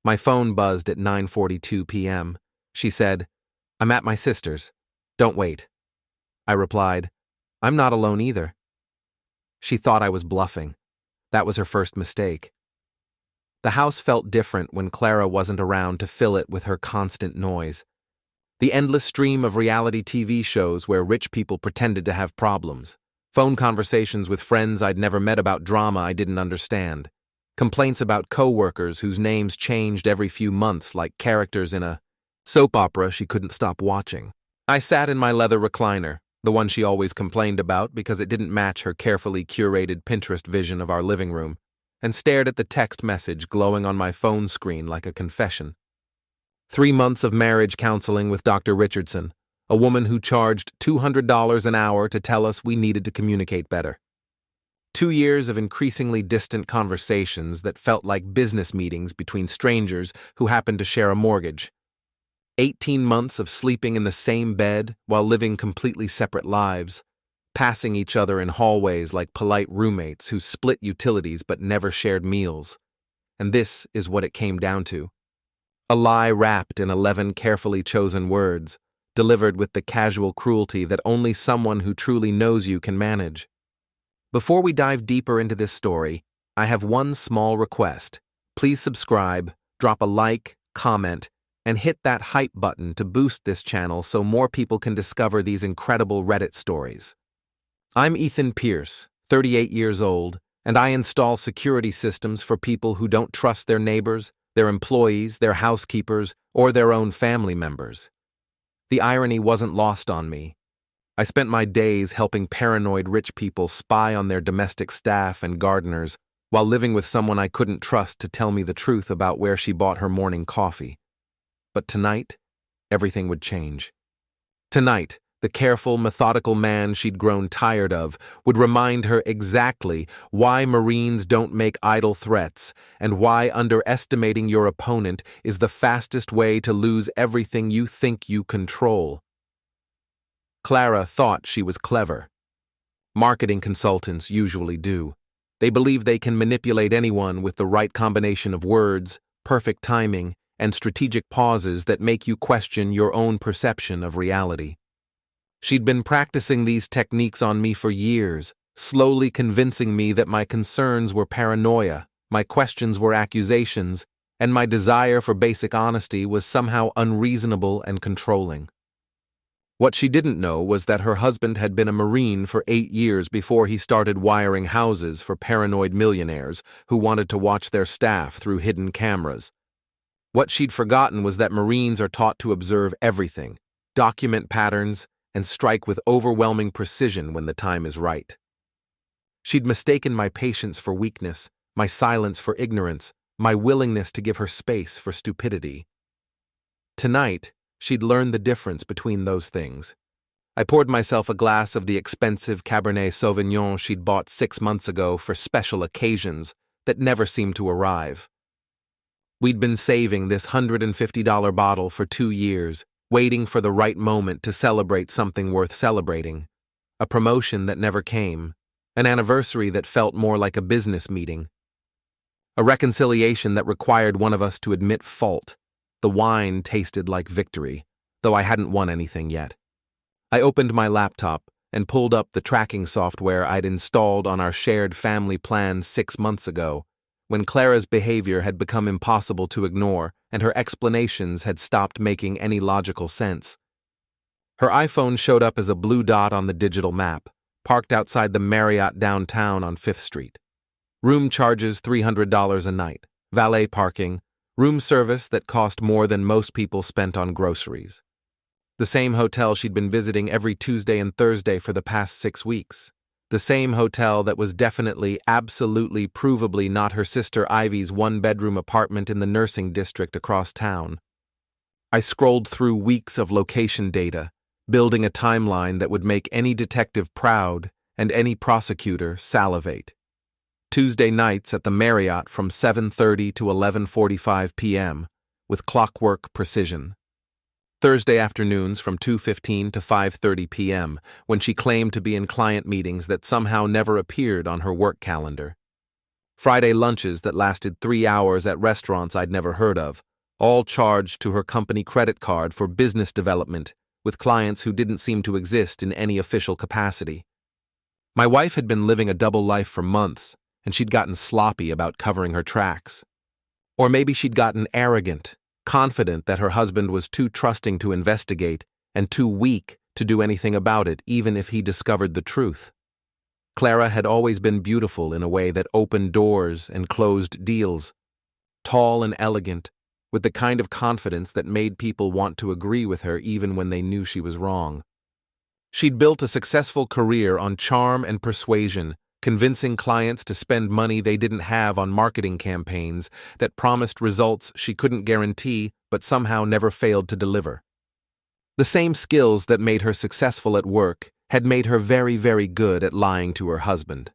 My phone buzzed at 9:42 p.m. She said, "I'm at my sister's. Don't wait." I replied, "I'm not alone either." She thought I was bluffing. That was her first mistake. The house felt different when Clara wasn't around to fill it with her constant noise. The endless stream of reality TV shows where rich people pretended to have problems. Phone conversations with friends I'd never met about drama I didn't understand. Complaints about coworkers whose names changed every few months like characters in a soap opera she couldn't stop watching. I sat in my leather recliner, the one she always complained about because it didn't match her carefully curated Pinterest vision of our living room, and stared at the text message glowing on my phone screen like a confession. 3 months of marriage counseling with Dr. Richardson, a woman who charged $200 an hour to tell us we needed to communicate better. 2 years of increasingly distant conversations that felt like business meetings between strangers who happened to share a mortgage. 18 months of sleeping in the same bed while living completely separate lives, passing each other in hallways like polite roommates who split utilities but never shared meals. And this is what it came down to. A lie wrapped in 11 carefully chosen words, delivered with the casual cruelty that only someone who truly knows you can manage. Before we dive deeper into this story, I have one small request. Please subscribe, drop a like, comment, and hit that hype button to boost this channel so more people can discover these incredible Reddit stories. I'm Ethan Pierce, 38 years old, and I install security systems for people who don't trust their neighbors, their employees, their housekeepers, or their own family members. The irony wasn't lost on me. I spent my days helping paranoid rich people spy on their domestic staff and gardeners while living with someone I couldn't trust to tell me the truth about where she bought her morning coffee. But tonight, everything would change. Tonight, the careful, methodical man she'd grown tired of would remind her exactly why Marines don't make idle threats and why underestimating your opponent is the fastest way to lose everything you think you control. Clara thought she was clever. Marketing consultants usually do. They believe they can manipulate anyone with the right combination of words, perfect timing, and strategic pauses that make you question your own perception of reality. She'd been practicing these techniques on me for years, slowly convincing me that my concerns were paranoia, my questions were accusations, and my desire for basic honesty was somehow unreasonable and controlling. What she didn't know was that her husband had been a Marine for 8 years before he started wiring houses for paranoid millionaires who wanted to watch their staff through hidden cameras. What she'd forgotten was that Marines are taught to observe everything, document patterns, and strike with overwhelming precision when the time is right. She'd mistaken my patience for weakness, my silence for ignorance, my willingness to give her space for stupidity. Tonight, she'd learned the difference between those things. I poured myself a glass of the expensive Cabernet Sauvignon she'd bought 6 months ago for special occasions that never seemed to arrive. We'd been saving this $150 bottle for 2 years, waiting for the right moment to celebrate something worth celebrating. A promotion that never came, an anniversary that felt more like a business meeting. A reconciliation that required one of us to admit fault. The wine tasted like victory, though I hadn't won anything yet. I opened my laptop and pulled up the tracking software I'd installed on our shared family plan 6 months ago, when Clara's behavior had become impossible to ignore and her explanations had stopped making any logical sense. Her iPhone showed up as a blue dot on the digital map, parked outside the Marriott downtown on 5th Street. Room charges $300 a night, valet parking, room service that cost more than most people spent on groceries. The same hotel she'd been visiting every Tuesday and Thursday for the past 6 weeks. The same hotel that was definitely, absolutely, provably not her sister Ivy's 1-bedroom apartment in the nursing district across town. I scrolled through weeks of location data, building a timeline that would make any detective proud and any prosecutor salivate. Tuesday nights at the Marriott from 7:30 to 11:45 p.m., with clockwork precision. Thursday afternoons from 2:15 to 5:30 p.m., when she claimed to be in client meetings that somehow never appeared on her work calendar. Friday lunches that lasted 3 hours at restaurants I'd never heard of, all charged to her company credit card for business development with clients who didn't seem to exist in any official capacity. My wife had been living a double life for months, and she'd gotten sloppy about covering her tracks. Or maybe she'd gotten arrogant, confident that her husband was too trusting to investigate and too weak to do anything about it, even if he discovered the truth. Clara had always been beautiful in a way that opened doors and closed deals, tall and elegant, with the kind of confidence that made people want to agree with her even when they knew she was wrong. She'd built a successful career on charm and persuasion, convincing clients to spend money they didn't have on marketing campaigns that promised results she couldn't guarantee but somehow never failed to deliver. The same skills that made her successful at work had made her very, very good at lying to her husband.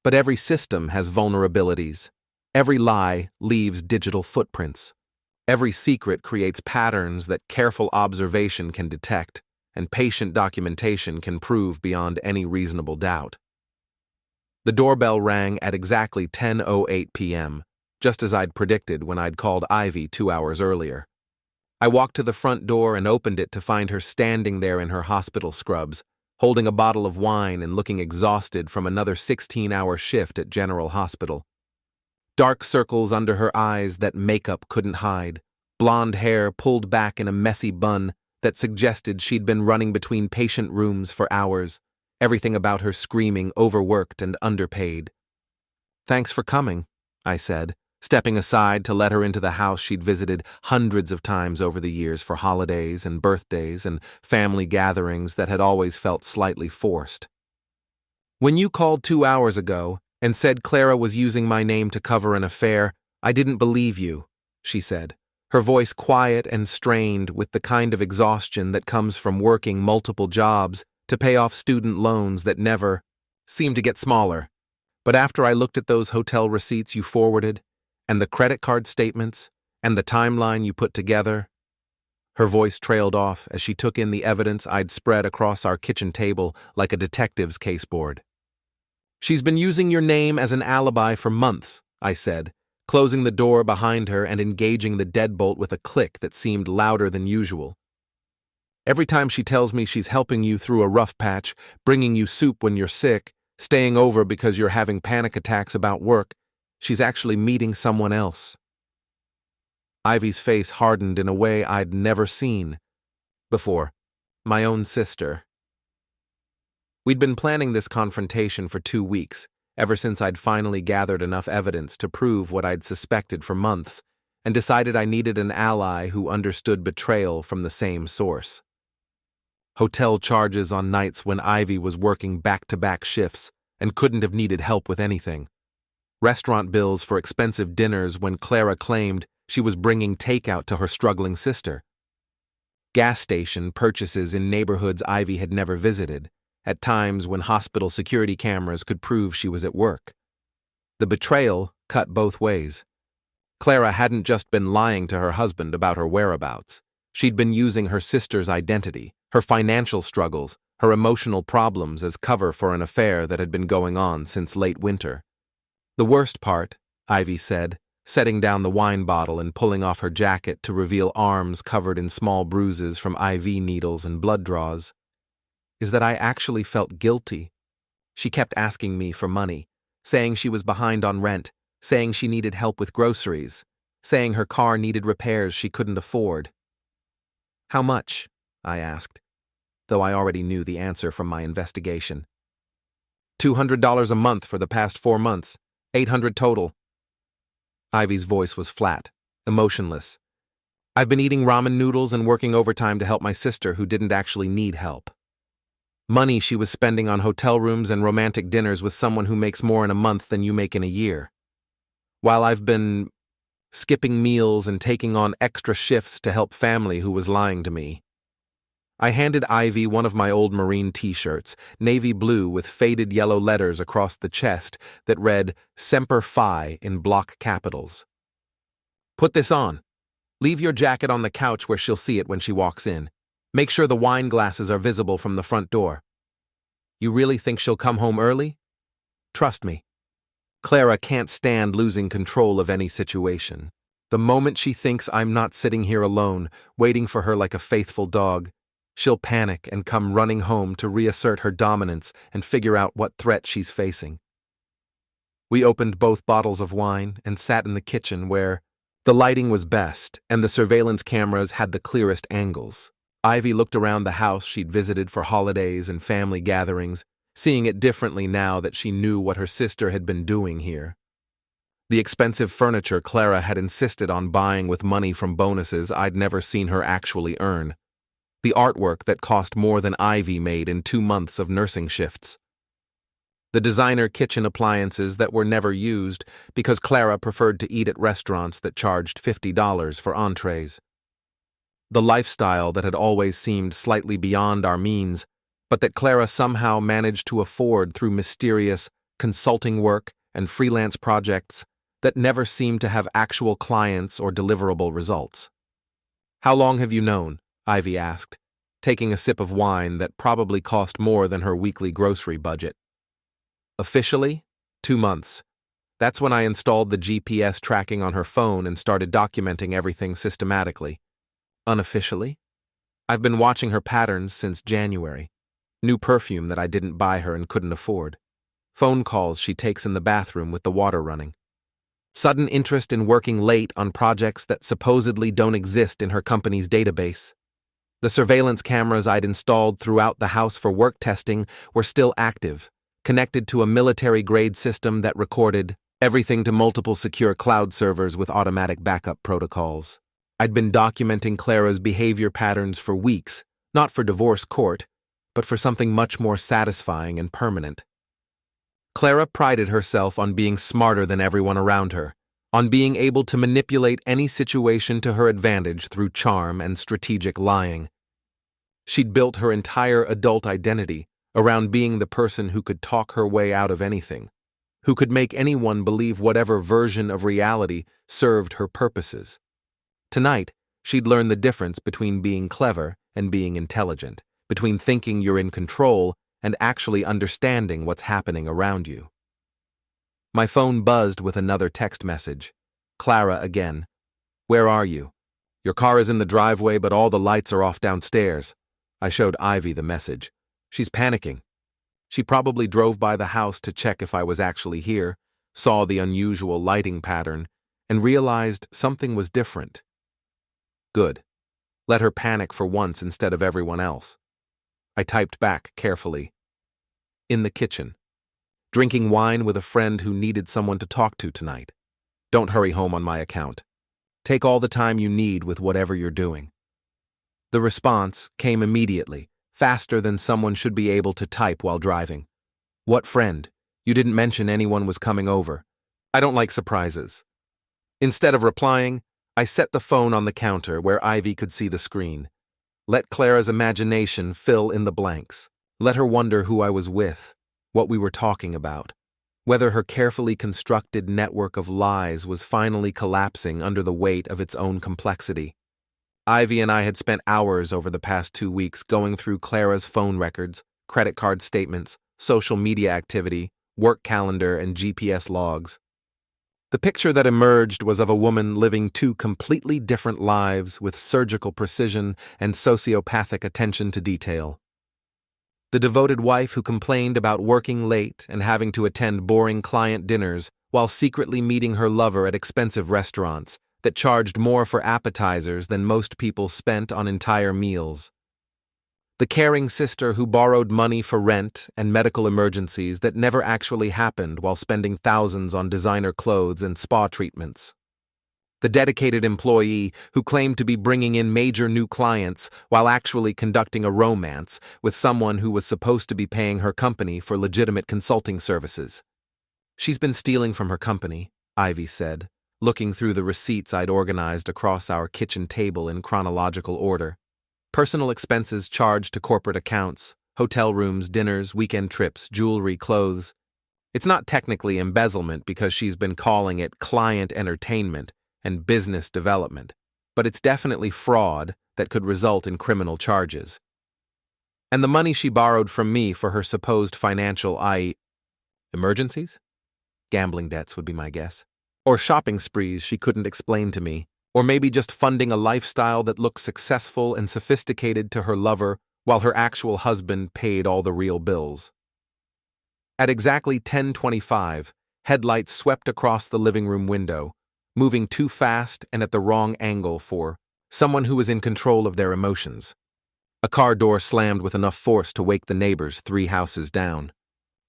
But every system has vulnerabilities. Every lie leaves digital footprints. Every secret creates patterns that careful observation can detect, and patient documentation can prove beyond any reasonable doubt. The doorbell rang at exactly 10:08 p.m., just as I'd predicted when I'd called Ivy 2 hours earlier. I walked to the front door and opened it to find her standing there in her hospital scrubs, holding a bottle of wine and looking exhausted from another 16-hour shift at General Hospital. Dark circles under her eyes that makeup couldn't hide, blonde hair pulled back in a messy bun that suggested she'd been running between patient rooms for hours, everything about her screaming overworked and underpaid. "Thanks for coming," I said, stepping aside to let her into the house she'd visited hundreds of times over the years for holidays and birthdays and family gatherings that had always felt slightly forced. "When you called 2 hours ago and said Clara was using my name to cover an affair, I didn't believe you," she said, her voice quiet and strained with the kind of exhaustion that comes from working multiple jobs to pay off student loans that never seem to get smaller. "But after I looked at those hotel receipts you forwarded, and the credit card statements, and the timeline you put together," her voice trailed off as she took in the evidence I'd spread across our kitchen table like a detective's caseboard. "She's been using your name as an alibi for months," I said, closing the door behind her and engaging the deadbolt with a click that seemed louder than usual. "Every time she tells me she's helping you through a rough patch, bringing you soup when you're sick, staying over because you're having panic attacks about work, she's actually meeting someone else." Ivy's face hardened in a way I'd never seen before. My own sister. We'd been planning this confrontation for 2 weeks, ever since I'd finally gathered enough evidence to prove what I'd suspected for months, and decided I needed an ally who understood betrayal from the same source. Hotel charges on nights when Ivy was working back-to-back shifts and couldn't have needed help with anything. Restaurant bills for expensive dinners when Clara claimed she was bringing takeout to her struggling sister. Gas station purchases in neighborhoods Ivy had never visited, at times when hospital security cameras could prove she was at work. The betrayal cut both ways. Clara hadn't just been lying to her husband about her whereabouts. She'd been using her sister's identity, her financial struggles, her emotional problems as cover for an affair that had been going on since late winter. "The worst part," Ivy said, setting down the wine bottle and pulling off her jacket to reveal arms covered in small bruises from IV needles and blood draws, "is that I actually felt guilty. She kept asking me for money, saying she was behind on rent, saying she needed help with groceries, saying her car needed repairs she couldn't afford." "How much?" I asked, though I already knew the answer from my investigation. $200 a month for the past 4 months, 800 total. Ivy's voice was flat, emotionless. "I've been eating ramen noodles and working overtime to help my sister who didn't actually need help. Money she was spending on hotel rooms and romantic dinners with someone who makes more in a month than you make in a year. While I've been skipping meals and taking on extra shifts to help family who was lying to me." I handed Ivy one of my old Marine t-shirts, navy blue with faded yellow letters across the chest that read Semper Fi in block capitals. "Put this on. Leave your jacket on the couch where she'll see it when she walks in. Make sure the wine glasses are visible from the front door. You really think she'll come home early? Trust me." Clara can't stand losing control of any situation. The moment she thinks I'm not sitting here alone, waiting for her like a faithful dog, she'll panic and come running home to reassert her dominance and figure out what threat she's facing. We opened both bottles of wine and sat in the kitchen where the lighting was best and the surveillance cameras had the clearest angles. Ivy looked around the house she'd visited for holidays and family gatherings, seeing it differently now that she knew what her sister had been doing here. The expensive furniture Clara had insisted on buying with money from bonuses I'd never seen her actually earn. The artwork that cost more than Ivy made in 2 months of nursing shifts. The designer kitchen appliances that were never used because Clara preferred to eat at restaurants that charged $50 for entrees. The lifestyle that had always seemed slightly beyond our means, but that Clara somehow managed to afford through mysterious consulting work and freelance projects that never seemed to have actual clients or deliverable results. "How long have you known?" Ivy asked, taking a sip of wine that probably cost more than her weekly grocery budget. "Officially, 2 months. That's when I installed the GPS tracking on her phone and started documenting everything systematically. Unofficially, I've been watching her patterns since January. New perfume that I didn't buy her and couldn't afford. Phone calls she takes in the bathroom with the water running. Sudden interest in working late on projects that supposedly don't exist in her company's database. The surveillance cameras I'd installed throughout the house for work testing were still active, connected to a military-grade system that recorded everything to multiple secure cloud servers with automatic backup protocols. I'd been documenting Clara's behavior patterns for weeks, not for divorce court, but for something much more satisfying and permanent. Clara prided herself on being smarter than everyone around her, on being able to manipulate any situation to her advantage through charm and strategic lying. She'd built her entire adult identity around being the person who could talk her way out of anything, who could make anyone believe whatever version of reality served her purposes. Tonight, she'd learned the difference between being clever and being intelligent, between thinking you're in control and actually understanding what's happening around you. My phone buzzed with another text message. Clara again. "Where are you? Your car is in the driveway, but all the lights are off downstairs." I showed Ivy the message. "She's panicking." She probably drove by the house to check if I was actually here, saw the unusual lighting pattern, and realized something was different. Good. Let her panic for once instead of everyone else. I typed back carefully. "In the kitchen. Drinking wine with a friend who needed someone to talk to tonight. Don't hurry home on my account. Take all the time you need with whatever you're doing." The response came immediately, faster than someone should be able to type while driving. "What friend? You didn't mention anyone was coming over. I don't like surprises." Instead of replying, I set the phone on the counter where Ivy could see the screen. Let Clara's imagination fill in the blanks. Let her wonder who I was with, what we were talking about, whether her carefully constructed network of lies was finally collapsing under the weight of its own complexity. Ivy and I had spent hours over the past 2 weeks going through Clara's phone records, credit card statements, social media activity, work calendar, and GPS logs. The picture that emerged was of a woman living 2 completely different lives with surgical precision and sociopathic attention to detail. The devoted wife who complained about working late and having to attend boring client dinners while secretly meeting her lover at expensive restaurants that charged more for appetizers than most people spent on entire meals. The caring sister who borrowed money for rent and medical emergencies that never actually happened while spending thousands on designer clothes and spa treatments. The dedicated employee who claimed to be bringing in major new clients while actually conducting a romance with someone who was supposed to be paying her company for legitimate consulting services. "She's been stealing from her company," Ivy said, looking through the receipts I'd organized across our kitchen table in chronological order. Personal expenses charged to corporate accounts, hotel rooms, dinners, weekend trips, jewelry, clothes. It's not technically embezzlement because she's been calling it client entertainment and business development, but it's definitely fraud that could result in criminal charges. And the money she borrowed from me for her supposed financial emergencies? Gambling debts would be my guess. Or shopping sprees she couldn't explain to me. Or maybe just funding a lifestyle that looked successful and sophisticated to her lover while her actual husband paid all the real bills. At exactly 10:25, headlights swept across the living room window, moving too fast and at the wrong angle for someone who was in control of their emotions. A car door slammed with enough force to wake the neighbors 3 houses down.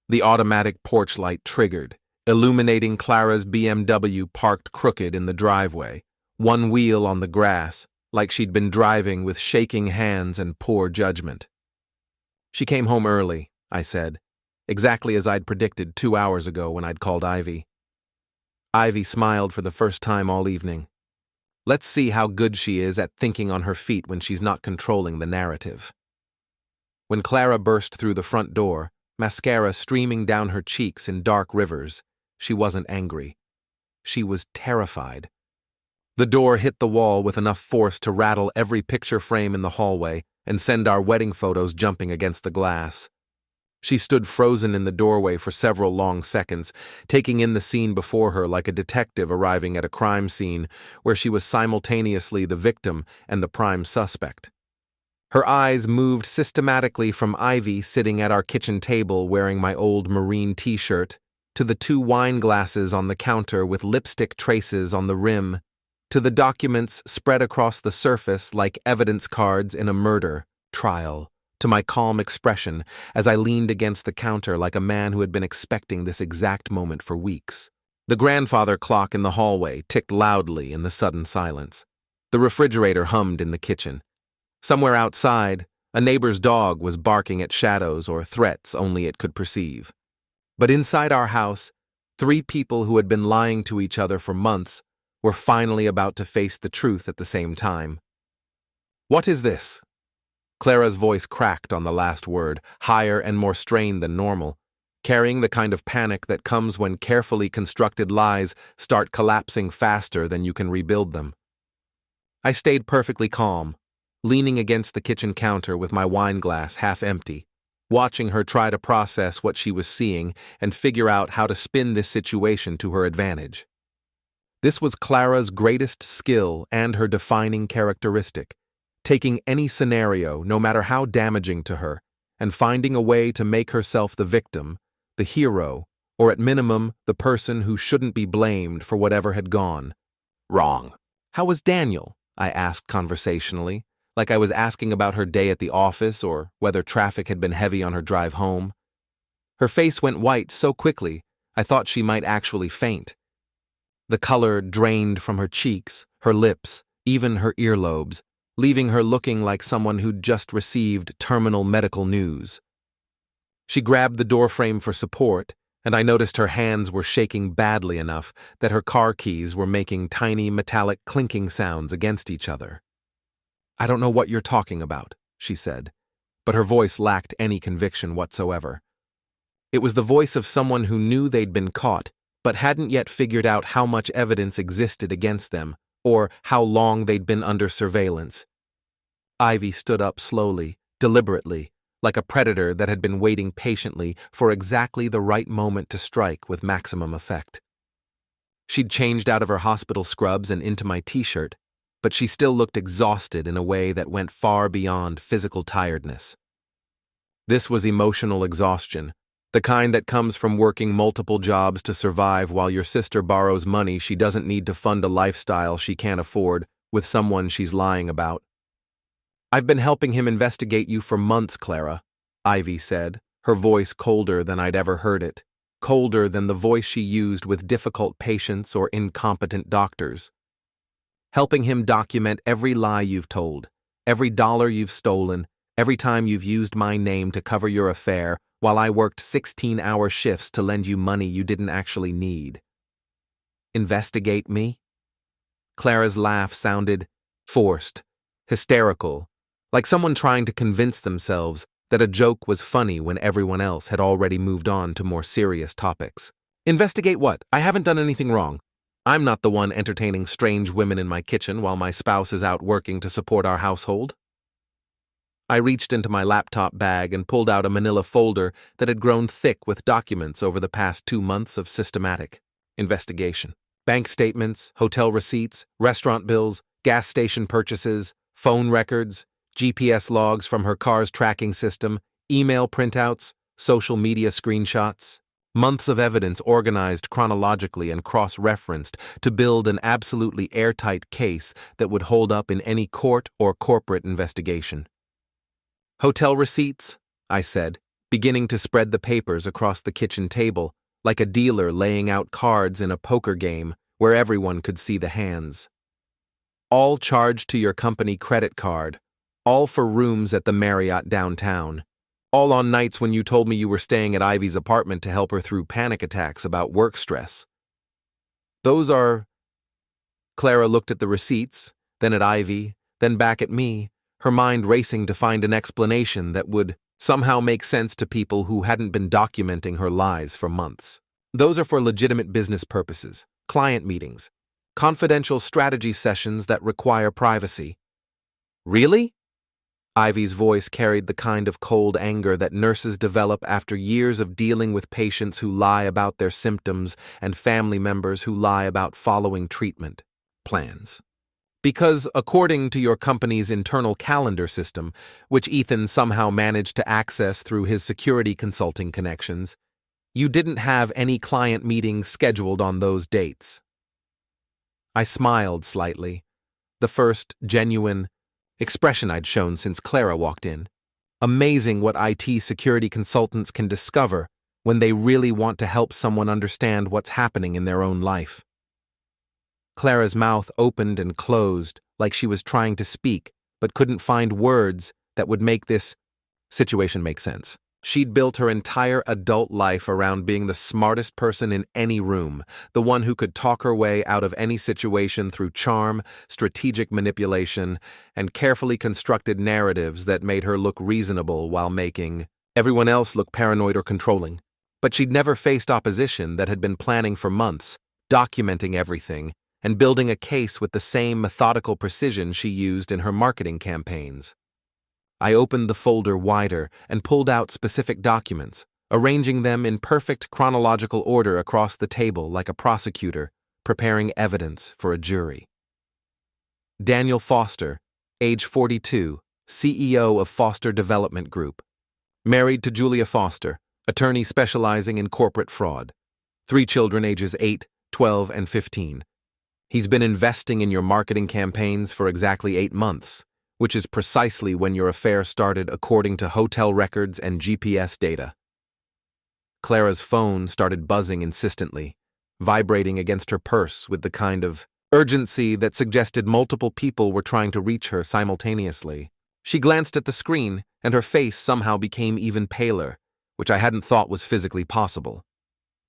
The automatic porch light triggered, illuminating Clara's BMW parked crooked in the driveway, one wheel on the grass, like she'd been driving with shaking hands and poor judgment. She came home early, I said, exactly as I'd predicted 2 hours ago when I'd called Ivy. Ivy smiled for the first time all evening. Let's see how good she is at thinking on her feet when she's not controlling the narrative. When Clara burst through the front door, mascara streaming down her cheeks in dark rivers, she wasn't angry. She was terrified. The door hit the wall with enough force to rattle every picture frame in the hallway and send our wedding photos jumping against the glass. She stood frozen in the doorway for several long seconds, taking in the scene before her like a detective arriving at a crime scene where she was simultaneously the victim and the prime suspect. Her eyes moved systematically from Ivy sitting at our kitchen table wearing my old marine t-shirt, to the 2 wine glasses on the counter with lipstick traces on the rim, to the documents spread across the surface like evidence cards in a murder trial, to my calm expression as I leaned against the counter like a man who had been expecting this exact moment for weeks. The grandfather clock in the hallway ticked loudly in the sudden silence. The refrigerator hummed in the kitchen. Somewhere outside, a neighbor's dog was barking at shadows or threats only it could perceive. But inside our house, 3 people who had been lying to each other for months were finally about to face the truth at the same time. "What is this?" Clara's voice cracked on the last word, higher and more strained than normal, carrying the kind of panic that comes when carefully constructed lies start collapsing faster than you can rebuild them. I stayed perfectly calm, leaning against the kitchen counter with my wine glass half empty, watching her try to process what she was seeing and figure out how to spin this situation to her advantage. This was Clara's greatest skill and her defining characteristic, taking any scenario, no matter how damaging to her, and finding a way to make herself the victim, the hero, or at minimum, the person who shouldn't be blamed for whatever had gone wrong. "How was Daniel?" I asked conversationally, like I was asking about her day at the office or whether traffic had been heavy on her drive home. Her face went white so quickly, I thought she might actually faint. The color drained from her cheeks, her lips, even her earlobes, leaving her looking like someone who'd just received terminal medical news. She grabbed the doorframe for support, and I noticed her hands were shaking badly enough that her car keys were making tiny metallic clinking sounds against each other. "I don't know what you're talking about," she said, but her voice lacked any conviction whatsoever. It was the voice of someone who knew they'd been caught, but hadn't yet figured out how much evidence existed against them, or how long they'd been under surveillance. Ivy stood up slowly, deliberately, like a predator that had been waiting patiently for exactly the right moment to strike with maximum effect. She'd changed out of her hospital scrubs and into my t-shirt, but she still looked exhausted in a way that went far beyond physical tiredness. This was emotional exhaustion, the kind that comes from working multiple jobs to survive while your sister borrows money she doesn't need to fund a lifestyle she can't afford with someone she's lying about. "I've been helping him investigate you for months, Clara," Ivy said, her voice colder than I'd ever heard it, colder than the voice she used with difficult patients or incompetent doctors. "Helping him document every lie you've told, every dollar you've stolen, every time you've used my name to cover your affair, while I worked 16-hour shifts to lend you money you didn't actually need." "Investigate me?" Clara's laugh sounded forced, hysterical, like someone trying to convince themselves that a joke was funny when everyone else had already moved on to more serious topics. "Investigate what? I haven't done anything wrong. I'm not the one entertaining strange women in my kitchen while my spouse is out working to support our household." I reached into my laptop bag and pulled out a manila folder that had grown thick with documents over the past 2 months of systematic investigation. Bank statements, hotel receipts, restaurant bills, gas station purchases, phone records, GPS logs from her car's tracking system, email printouts, social media screenshots. Months of evidence organized chronologically and cross-referenced to build an absolutely airtight case that would hold up in any court or corporate investigation. Hotel receipts, I said, beginning to spread the papers across the kitchen table, like a dealer laying out cards in a poker game where everyone could see the hands. All charged to your company credit card, all for rooms at the Marriott downtown. All on nights when you told me you were staying at Ivy's apartment to help her through panic attacks about work stress. Those are... Clara looked at the receipts, then at Ivy, then back at me, her mind racing to find an explanation that would somehow make sense to people who hadn't been documenting her lies for months. Those are for legitimate business purposes, client meetings, confidential strategy sessions that require privacy. Really? Ivy's voice carried the kind of cold anger that nurses develop after years of dealing with patients who lie about their symptoms and family members who lie about following treatment plans. Because according to your company's internal calendar system, which Ethan somehow managed to access through his security consulting connections, you didn't have any client meetings scheduled on those dates. I smiled slightly, the first genuine expression I'd shown since Clara walked in. Amazing what IT security consultants can discover when they really want to help someone understand what's happening in their own life. Clara's mouth opened and closed like she was trying to speak, but couldn't find words that would make this situation make sense. She'd built her entire adult life around being the smartest person in any room, the one who could talk her way out of any situation through charm, strategic manipulation, and carefully constructed narratives that made her look reasonable while making everyone else look paranoid or controlling. But she'd never faced opposition that had been planning for months, documenting everything, and building a case with the same methodical precision she used in her marketing campaigns. I opened the folder wider and pulled out specific documents, arranging them in perfect chronological order across the table like a prosecutor preparing evidence for a jury. Daniel Foster, age 42, CEO of Foster Development Group. Married to Julia Foster, attorney specializing in corporate fraud. 3 children ages 8, 12, and 15. He's been investing in your marketing campaigns for exactly 8 months, which is precisely when your affair started according to hotel records and GPS data. Clara's phone started buzzing insistently, vibrating against her purse with the kind of urgency that suggested multiple people were trying to reach her simultaneously. She glanced at the screen, and her face somehow became even paler, which I hadn't thought was physically possible.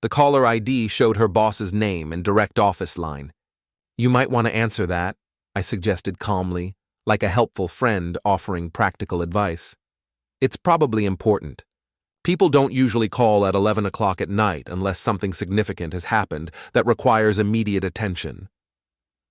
The caller ID showed her boss's name and direct office line. "You might want to answer that," I suggested calmly, like a helpful friend offering practical advice. "It's probably important. People don't usually call at 11 o'clock at night unless something significant has happened that requires immediate attention."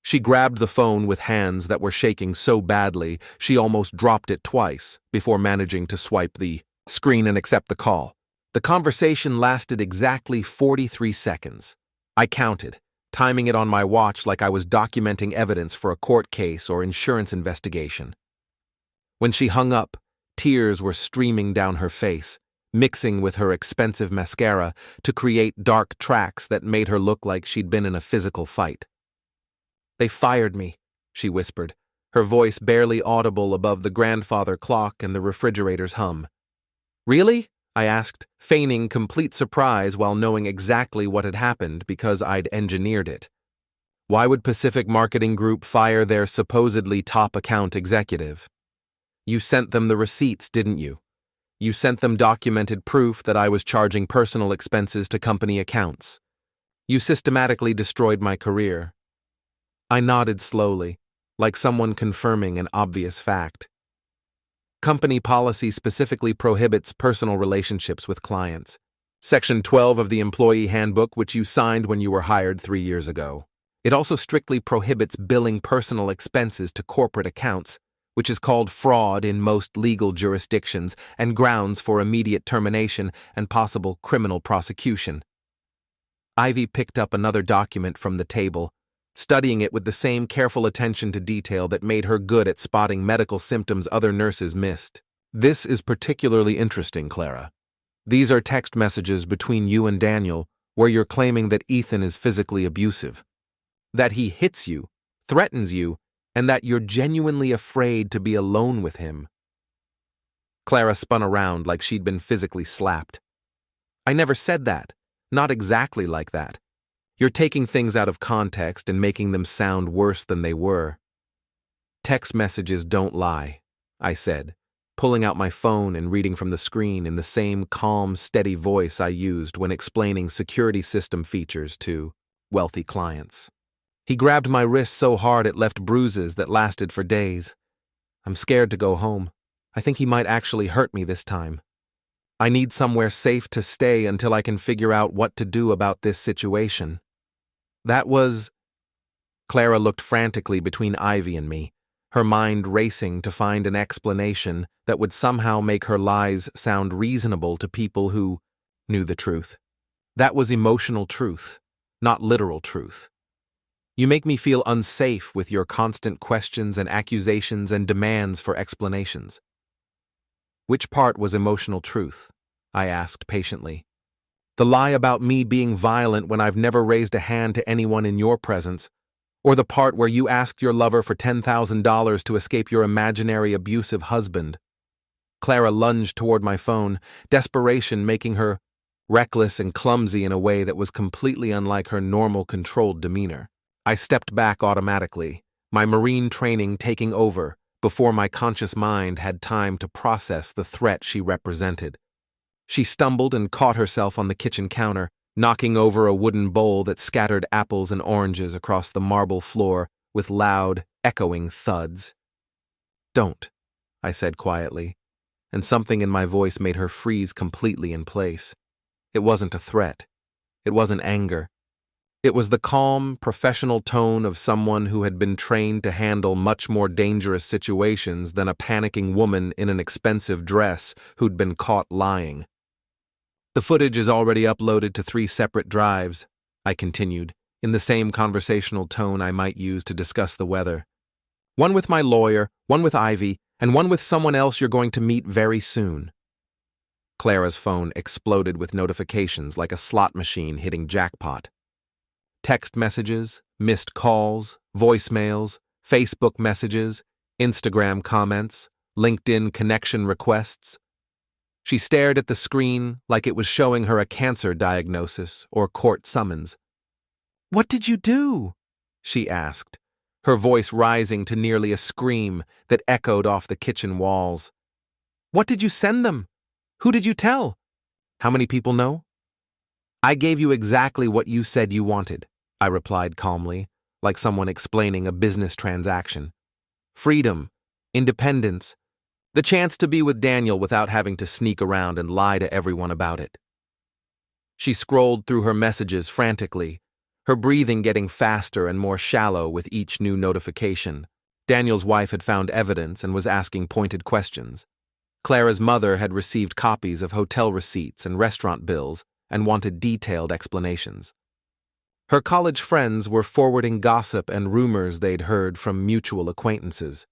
She grabbed the phone with hands that were shaking so badly she almost dropped it twice before managing to swipe the screen and accept the call. The conversation lasted exactly 43 seconds. I counted, timing it on my watch like I was documenting evidence for a court case or insurance investigation. When she hung up, tears were streaming down her face, mixing with her expensive mascara to create dark tracks that made her look like she'd been in a physical fight. "They fired me," she whispered, her voice barely audible above the grandfather clock and the refrigerator's hum. "Really?" I asked, feigning complete surprise while knowing exactly what had happened because I'd engineered it. Why would Pacific Marketing Group fire their supposedly top account executive? "You sent them the receipts, didn't you? You sent them documented proof that I was charging personal expenses to company accounts. You systematically destroyed my career." I nodded slowly, like someone confirming an obvious fact. Company policy specifically prohibits personal relationships with clients. Section 12 of the Employee Handbook, which you signed when you were hired 3 years ago. It also strictly prohibits billing personal expenses to corporate accounts, which is called fraud in most legal jurisdictions and grounds for immediate termination and possible criminal prosecution. Ivy picked up another document from the table, studying it with the same careful attention to detail that made her good at spotting medical symptoms other nurses missed. This is particularly interesting, Clara. These are text messages between you and Daniel where you're claiming that Ethan is physically abusive, that he hits you, threatens you, and that you're genuinely afraid to be alone with him. Clara spun around like she'd been physically slapped. I never said that. Not exactly like that. You're taking things out of context and making them sound worse than they were. Text messages don't lie, I said, pulling out my phone and reading from the screen in the same calm, steady voice I used when explaining security system features to wealthy clients. He grabbed my wrist so hard it left bruises that lasted for days. I'm scared to go home. I think he might actually hurt me this time. I need somewhere safe to stay until I can figure out what to do about this situation. That was... Clara looked frantically between Ivy and me, her mind racing to find an explanation that would somehow make her lies sound reasonable to people who knew the truth. That was emotional truth, not literal truth. You make me feel unsafe with your constant questions and accusations and demands for explanations. Which part was emotional truth? I asked patiently. The lie about me being violent when I've never raised a hand to anyone in your presence, or the part where you asked your lover for $10,000 to escape your imaginary abusive husband? Clara lunged toward my phone, desperation making her reckless and clumsy in a way that was completely unlike her normal controlled demeanor. I stepped back automatically, my Marine training taking over before my conscious mind had time to process the threat she represented. She stumbled and caught herself on the kitchen counter, knocking over a wooden bowl that scattered apples and oranges across the marble floor with loud, echoing thuds. Don't, I said quietly, and something in my voice made her freeze completely in place. It wasn't a threat. It wasn't anger. It was the calm, professional tone of someone who had been trained to handle much more dangerous situations than a panicking woman in an expensive dress who'd been caught lying. The footage is already uploaded to 3 separate drives, I continued, in the same conversational tone I might use to discuss the weather. One with my lawyer, one with Ivy, and one with someone else you're going to meet very soon. Clara's phone exploded with notifications like a slot machine hitting jackpot. Text messages, missed calls, voicemails, Facebook messages, Instagram comments, LinkedIn connection requests. She stared at the screen like it was showing her a cancer diagnosis or court summons. "What did you do?" she asked, her voice rising to nearly a scream that echoed off the kitchen walls. "What did you send them? Who did you tell? How many people know?" "I gave you exactly what you said you wanted," I replied calmly, like someone explaining a business transaction. "Freedom, independence, the chance to be with Daniel without having to sneak around and lie to everyone about it." She scrolled through her messages frantically, her breathing getting faster and more shallow with each new notification. Daniel's wife had found evidence and was asking pointed questions. Clara's mother had received copies of hotel receipts and restaurant bills and wanted detailed explanations. Her college friends were forwarding gossip and rumors they'd heard from mutual acquaintances.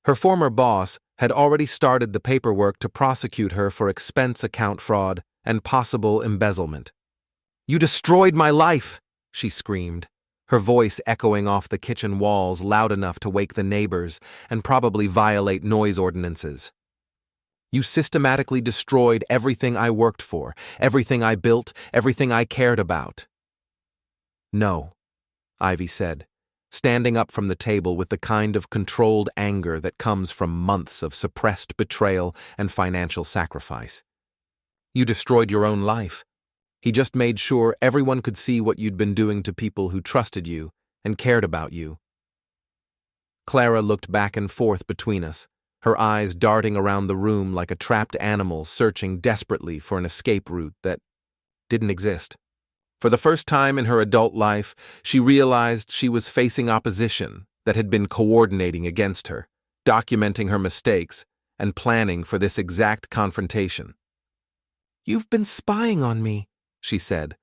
Her former boss had already started the paperwork to prosecute her for expense account fraud and possible embezzlement. "You destroyed my life!" she screamed, her voice echoing off the kitchen walls loud enough to wake the neighbors and probably violate noise ordinances. "You systematically destroyed everything I worked for, everything I built, everything I cared about." "No," Ivy said, standing up from the table with the kind of controlled anger that comes from months of suppressed betrayal and financial sacrifice. "You destroyed your own life. He just made sure everyone could see what you'd been doing to people who trusted you and cared about you." Clara looked back and forth between us, her eyes darting around the room like a trapped animal searching desperately for an escape route that didn't exist. For the first time in her adult life, she realized she was facing opposition that had been coordinating against her, documenting her mistakes and planning for this exact confrontation. "You've been spying on me," she said,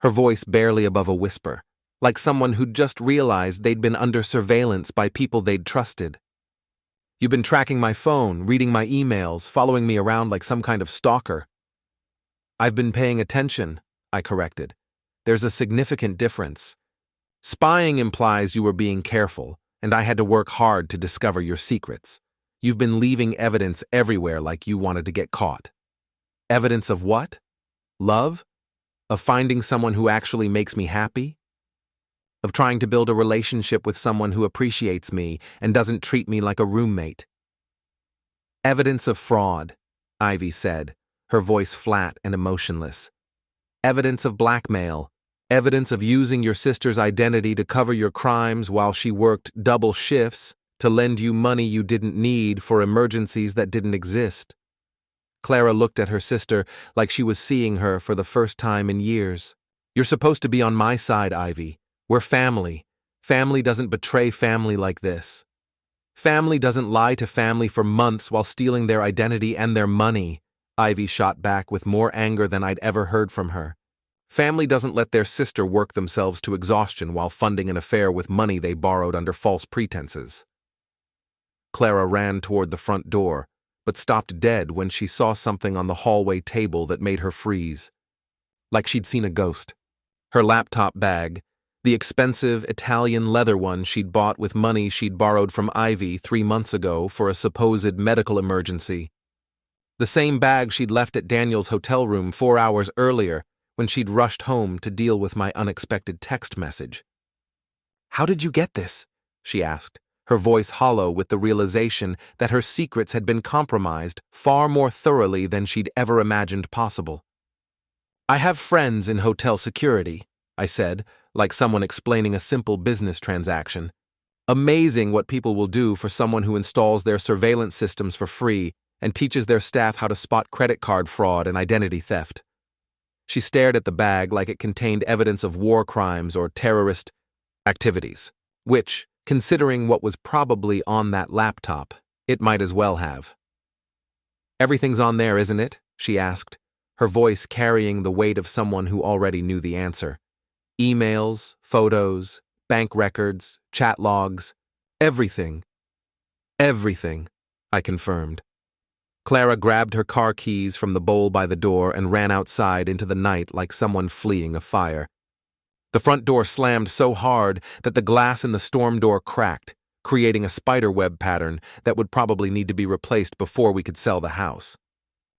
her voice barely above a whisper, like someone who'd just realized they'd been under surveillance by people they'd trusted. "You've been tracking my phone, reading my emails, following me around like some kind of stalker." "I've been paying attention," I corrected. "There's a significant difference. Spying implies you were being careful, and I had to work hard to discover your secrets. You've been leaving evidence everywhere like you wanted to get caught." "Evidence of what? Love? Of finding someone who actually makes me happy? Of trying to build a relationship with someone who appreciates me and doesn't treat me like a roommate?" "Evidence of fraud," Ivy said, her voice flat and emotionless. "Evidence of blackmail. Evidence of using your sister's identity to cover your crimes while she worked double shifts to lend you money you didn't need for emergencies that didn't exist." Clara looked at her sister like she was seeing her for the first time in years. "You're supposed to be on my side, Ivy. We're family. Family doesn't betray family like this. Family doesn't lie to family for months while stealing their identity and their money," Ivy shot back with more anger than I'd ever heard from her. "Family doesn't let their sister work themselves to exhaustion while funding an affair with money they borrowed under false pretenses." Clara ran toward the front door, but stopped dead when she saw something on the hallway table that made her freeze. Like she'd seen a ghost. Her laptop bag, the expensive Italian leather one she'd bought with money she'd borrowed from Ivy 3 months ago for a supposed medical emergency. The same bag she'd left at Daniel's hotel room 4 hours earlier when she'd rushed home to deal with my unexpected text message. "How did you get this?" she asked, her voice hollow with the realization that her secrets had been compromised far more thoroughly than she'd ever imagined possible. "I have friends in hotel security," I said, like someone explaining a simple business transaction. "Amazing what people will do for someone who installs their surveillance systems for free and teaches their staff how to spot credit card fraud and identity theft." She stared at the bag like it contained evidence of war crimes or terrorist activities, which, considering what was probably on that laptop, it might as well have. "Everything's on there, isn't it?" she asked, her voice carrying the weight of someone who already knew the answer. "Emails, photos, bank records, chat logs, everything." "Everything," I confirmed. Clara grabbed her car keys from the bowl by the door and ran outside into the night like someone fleeing a fire. The front door slammed so hard that the glass in the storm door cracked, creating a spiderweb pattern that would probably need to be replaced before we could sell the house.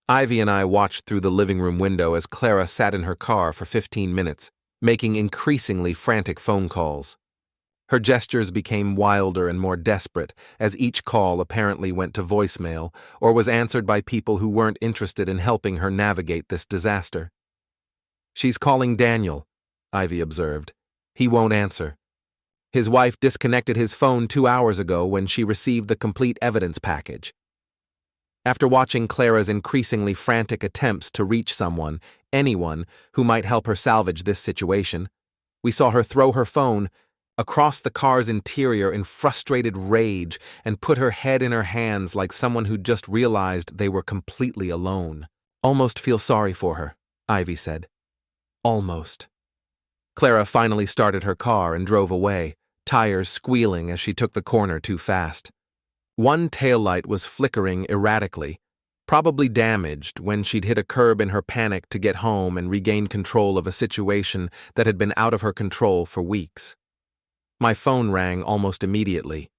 Ivy and I watched through the living room window as Clara sat in her car for 15 minutes, making increasingly frantic phone calls. Her gestures became wilder and more desperate as each call apparently went to voicemail or was answered by people who weren't interested in helping her navigate this disaster. "She's calling Daniel," Ivy observed. "He won't answer. His wife disconnected his phone 2 hours ago when she received the complete evidence package." After watching Clara's increasingly frantic attempts to reach someone, anyone, who might help her salvage this situation, we saw her throw her phone across the car's interior in frustrated rage and put her head in her hands like someone who just realized they were completely alone. "Almost feel sorry for her," Ivy said. "Almost." Clara finally started her car and drove away, tires squealing as she took the corner too fast. One taillight was flickering erratically, probably damaged when she'd hit a curb in her panic to get home and regain control of a situation that had been out of her control for weeks. My phone rang almost immediately.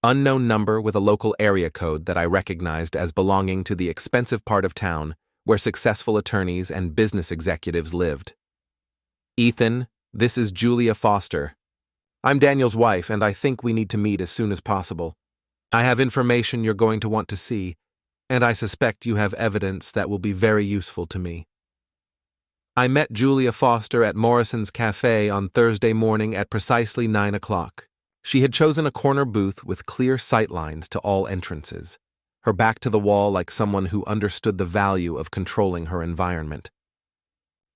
Unknown number with a local area code that I recognized as belonging to the expensive part of town where successful attorneys and business executives lived. "Ethan, this is Julia Foster. I'm Daniel's wife, and I think we need to meet as soon as possible. I have information you're going to want to see, and I suspect you have evidence that will be very useful to me." I met Julia Foster at Morrison's Cafe on Thursday morning at precisely 9 o'clock. She had chosen a corner booth with clear sightlines to all entrances, her back to the wall like someone who understood the value of controlling her environment.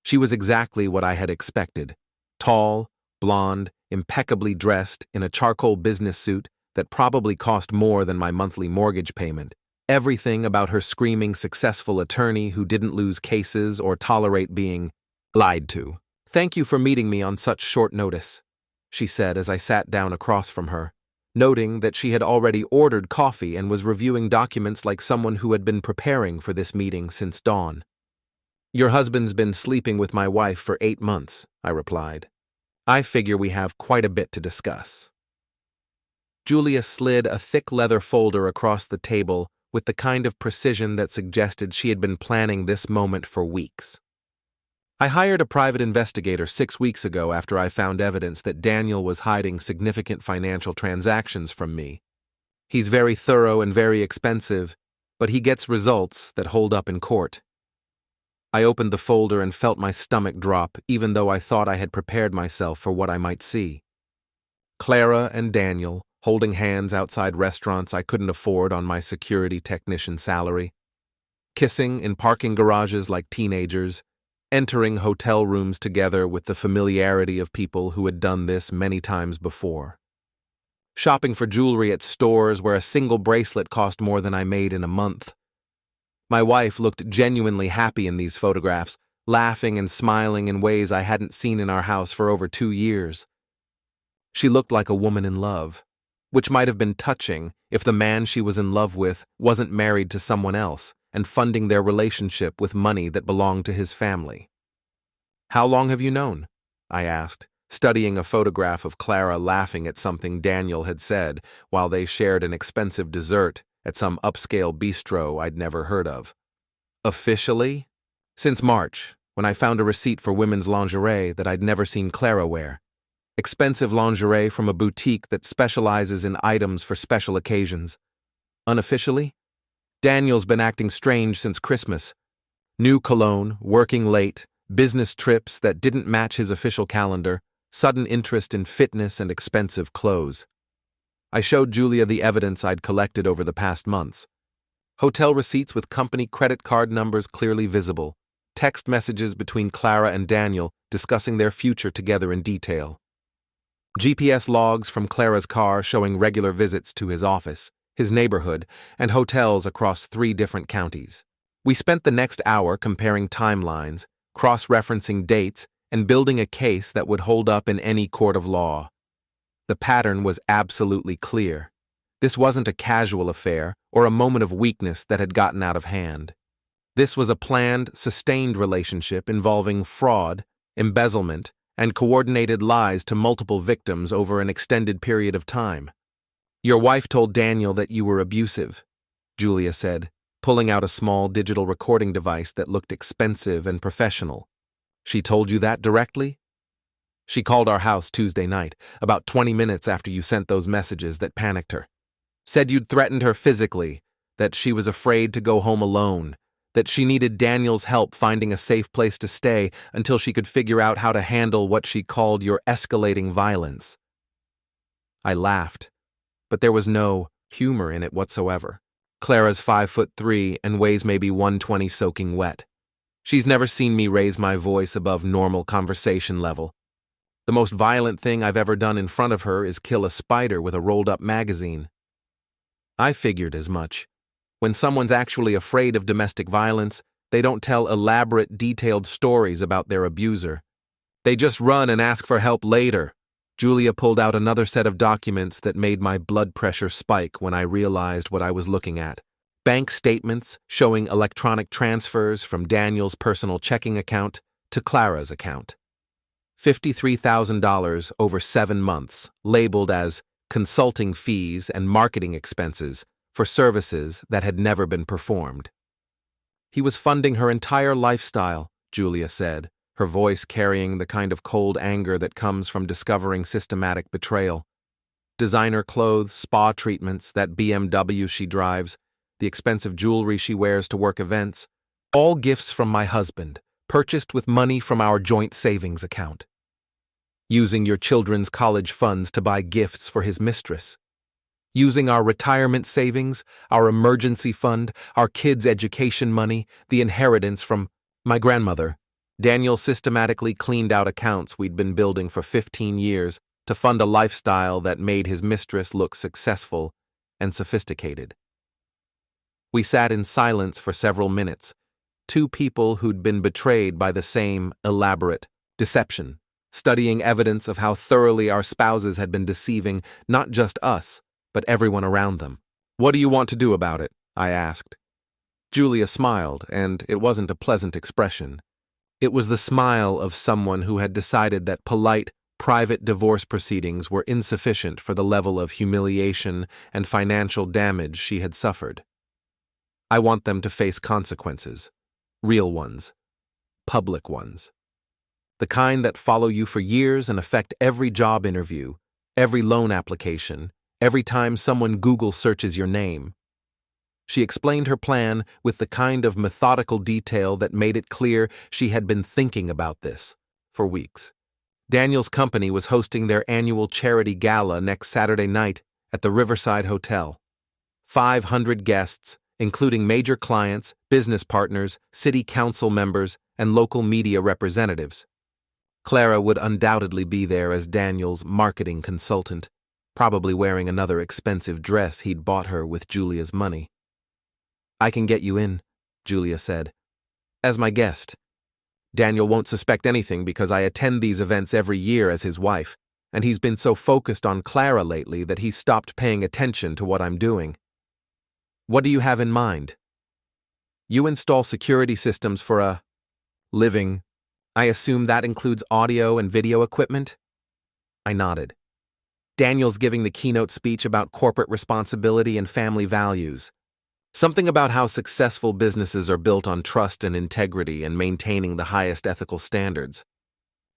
She was exactly what I had expected, tall, blonde, impeccably dressed in a charcoal business suit that probably cost more than my monthly mortgage payment. Everything about her screaming successful attorney who didn't lose cases or tolerate being lied to. "Thank you for meeting me on such short notice," she said as I sat down across from her, noting that she had already ordered coffee and was reviewing documents like someone who had been preparing for this meeting since dawn. "Your husband's been sleeping with my wife for 8 months," I replied. "I figure we have quite a bit to discuss." Julia slid a thick leather folder across the table with the kind of precision that suggested she had been planning this moment for weeks. "I hired a private investigator 6 weeks ago after I found evidence that Daniel was hiding significant financial transactions from me. He's very thorough and very expensive, but he gets results that hold up in court." I opened the folder and felt my stomach drop, even though I thought I had prepared myself for what I might see. Clara and Daniel, holding hands outside restaurants I couldn't afford on my security technician salary, kissing in parking garages like teenagers, entering hotel rooms together with the familiarity of people who had done this many times before. Shopping for jewelry at stores where a single bracelet cost more than I made in a month. My wife looked genuinely happy in these photographs, laughing and smiling in ways I hadn't seen in our house for over 2 years. She looked like a woman in love, which might have been touching if the man she was in love with wasn't married to someone else and funding their relationship with money that belonged to his family. "How long have you known?" I asked, studying a photograph of Clara laughing at something Daniel had said while they shared an expensive dessert at some upscale bistro I'd never heard of. "Officially? Since March, when I found a receipt for women's lingerie that I'd never seen Clara wear. Expensive lingerie from a boutique that specializes in items for special occasions. Unofficially? Daniel's been acting strange since Christmas. New cologne, working late, business trips that didn't match his official calendar, sudden interest in fitness and expensive clothes." I showed Julia the evidence I'd collected over the past months. Hotel receipts with company credit card numbers clearly visible, text messages between Clara and Daniel discussing their future together in detail. GPS logs from Clara's car showing regular visits to his office, his neighborhood, and hotels across 3 different counties. We spent the next hour comparing timelines, cross-referencing dates, and building a case that would hold up in any court of law. The pattern was absolutely clear. This wasn't a casual affair or a moment of weakness that had gotten out of hand. This was a planned, sustained relationship involving fraud, embezzlement, and coordinated lies to multiple victims over an extended period of time. "Your wife told Daniel that you were abusive," Julia said, pulling out a small digital recording device that looked expensive and professional. "She told you that directly?" "She called our house Tuesday night, about 20 minutes after you sent those messages that panicked her. Said you'd threatened her physically, that she was afraid to go home alone, that she needed Daniel's help finding a safe place to stay until she could figure out how to handle what she called your escalating violence." I laughed, but there was no humor in it whatsoever. Clara's 5'3" and weighs maybe 120 soaking wet. She's never seen me raise my voice above normal conversation level. The most violent thing I've ever done in front of her is kill a spider with a rolled-up magazine. I figured as much. When someone's actually afraid of domestic violence, they don't tell elaborate, detailed stories about their abuser. They just run and ask for help later. Julia pulled out another set of documents that made my blood pressure spike when I realized what I was looking at. Bank statements showing electronic transfers from Daniel's personal checking account to Clara's account. $53,000 over 7 months, labeled as consulting fees and marketing expenses for services that had never been performed. He was funding her entire lifestyle, Julia said, her voice carrying the kind of cold anger that comes from discovering systematic betrayal. Designer clothes, spa treatments, that BMW she drives, the expensive jewelry she wears to work events, all gifts from my husband, purchased with money from our joint savings account. Using your children's college funds to buy gifts for his mistress. Using our retirement savings, our emergency fund, our kids' education money, the inheritance from my grandmother. Daniel systematically cleaned out accounts we'd been building for 15 years to fund a lifestyle that made his mistress look successful and sophisticated. We sat in silence for several minutes, two people who'd been betrayed by the same elaborate deception, studying evidence of how thoroughly our spouses had been deceiving not just us, but everyone around them. "What do you want to do about it?" I asked. Julia smiled, and it wasn't a pleasant expression. It was the smile of someone who had decided that polite, private divorce proceedings were insufficient for the level of humiliation and financial damage she had suffered. "I want them to face consequences. Real ones. Public ones. The kind that follow you for years and affect every job interview, every loan application, every time someone Google searches your name." She explained her plan with the kind of methodical detail that made it clear she had been thinking about this for weeks. Daniel's company was hosting their annual charity gala next Saturday night at the Riverside Hotel. 500 guests, including major clients, business partners, city council members, and local media representatives. Clara would undoubtedly be there as Daniel's marketing consultant, probably wearing another expensive dress he'd bought her with Julia's money. "I can get you in," Julia said, "as my guest. Daniel won't suspect anything because I attend these events every year as his wife, and he's been so focused on Clara lately that he's stopped paying attention to what I'm doing." "What do you have in mind?" "You install security systems for a living. I assume that includes audio and video equipment?" I nodded. "Daniel's giving the keynote speech about corporate responsibility and family values. Something about how successful businesses are built on trust and integrity and maintaining the highest ethical standards.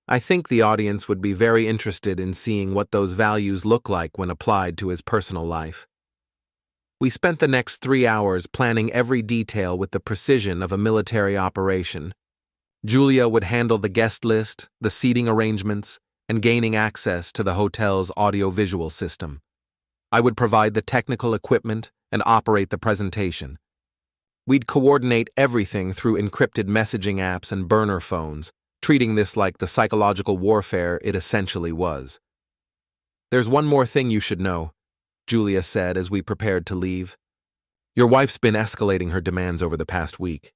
I think the audience would be very interested in seeing what those values look like when applied to his personal life." We spent the next 3 hours planning every detail with the precision of a military operation. Julia would handle the guest list, the seating arrangements, and gaining access to the hotel's audiovisual system. I would provide the technical equipment and operate the presentation. We'd coordinate everything through encrypted messaging apps and burner phones, treating this like the psychological warfare it essentially was. "There's one more thing you should know," Julia said as we prepared to leave. "Your wife's been escalating her demands over the past week.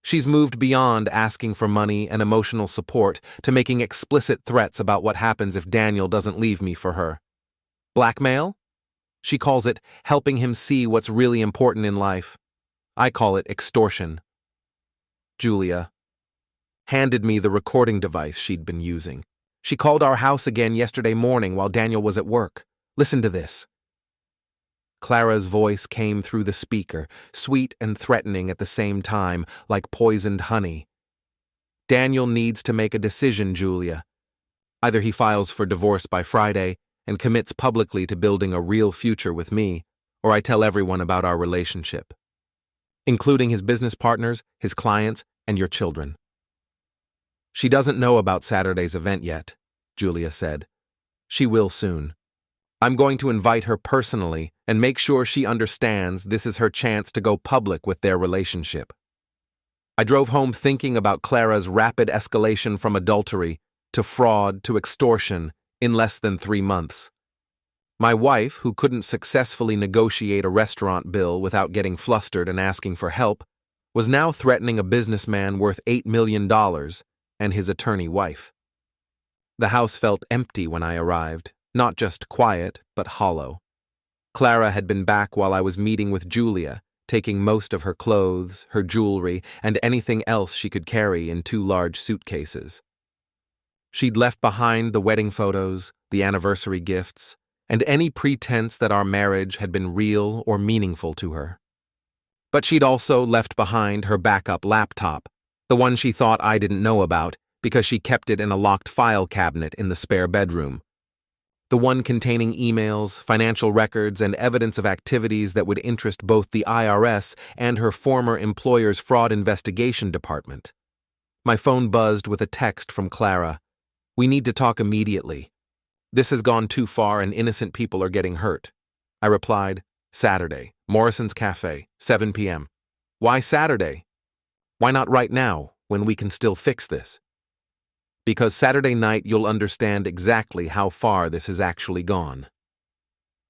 She's moved beyond asking for money and emotional support to making explicit threats about what happens if Daniel doesn't leave me for her. Blackmail? She calls it helping him see what's really important in life. I call it extortion." Julia handed me the recording device she'd been using. "She called our house again yesterday morning while Daniel was at work. Listen to this." Clara's voice came through the speaker, sweet and threatening at the same time, like poisoned honey. "Daniel needs to make a decision, Julia. Either he files for divorce by Friday and commits publicly to building a real future with me, or I tell everyone about our relationship, including his business partners, his clients, and your children." "She doesn't know about Saturday's event yet," Julia said. "She will soon. I'm going to invite her personally and make sure she understands this is her chance to go public with their relationship." I drove home thinking about Clara's rapid escalation from adultery to fraud to extortion in less than 3 months. My wife, who couldn't successfully negotiate a restaurant bill without getting flustered and asking for help, was now threatening a businessman worth $8 million and his attorney wife. The house felt empty when I arrived, not just quiet, but hollow. Clara had been back while I was meeting with Julia, taking most of her clothes, her jewelry, and anything else she could carry in 2 large suitcases. She'd left behind the wedding photos, the anniversary gifts, and any pretense that our marriage had been real or meaningful to her. But she'd also left behind her backup laptop, the one she thought I didn't know about because she kept it in a locked file cabinet in the spare bedroom. The one containing emails, financial records, and evidence of activities that would interest both the IRS and her former employer's fraud investigation department. My phone buzzed with a text from Clara. "We need to talk immediately. This has gone too far and innocent people are getting hurt." I replied, "Saturday, Morrison's Cafe, 7 p.m. "Why Saturday? Why not right now, when we can still fix this?" because Saturday night you'll understand exactly how far this has actually gone.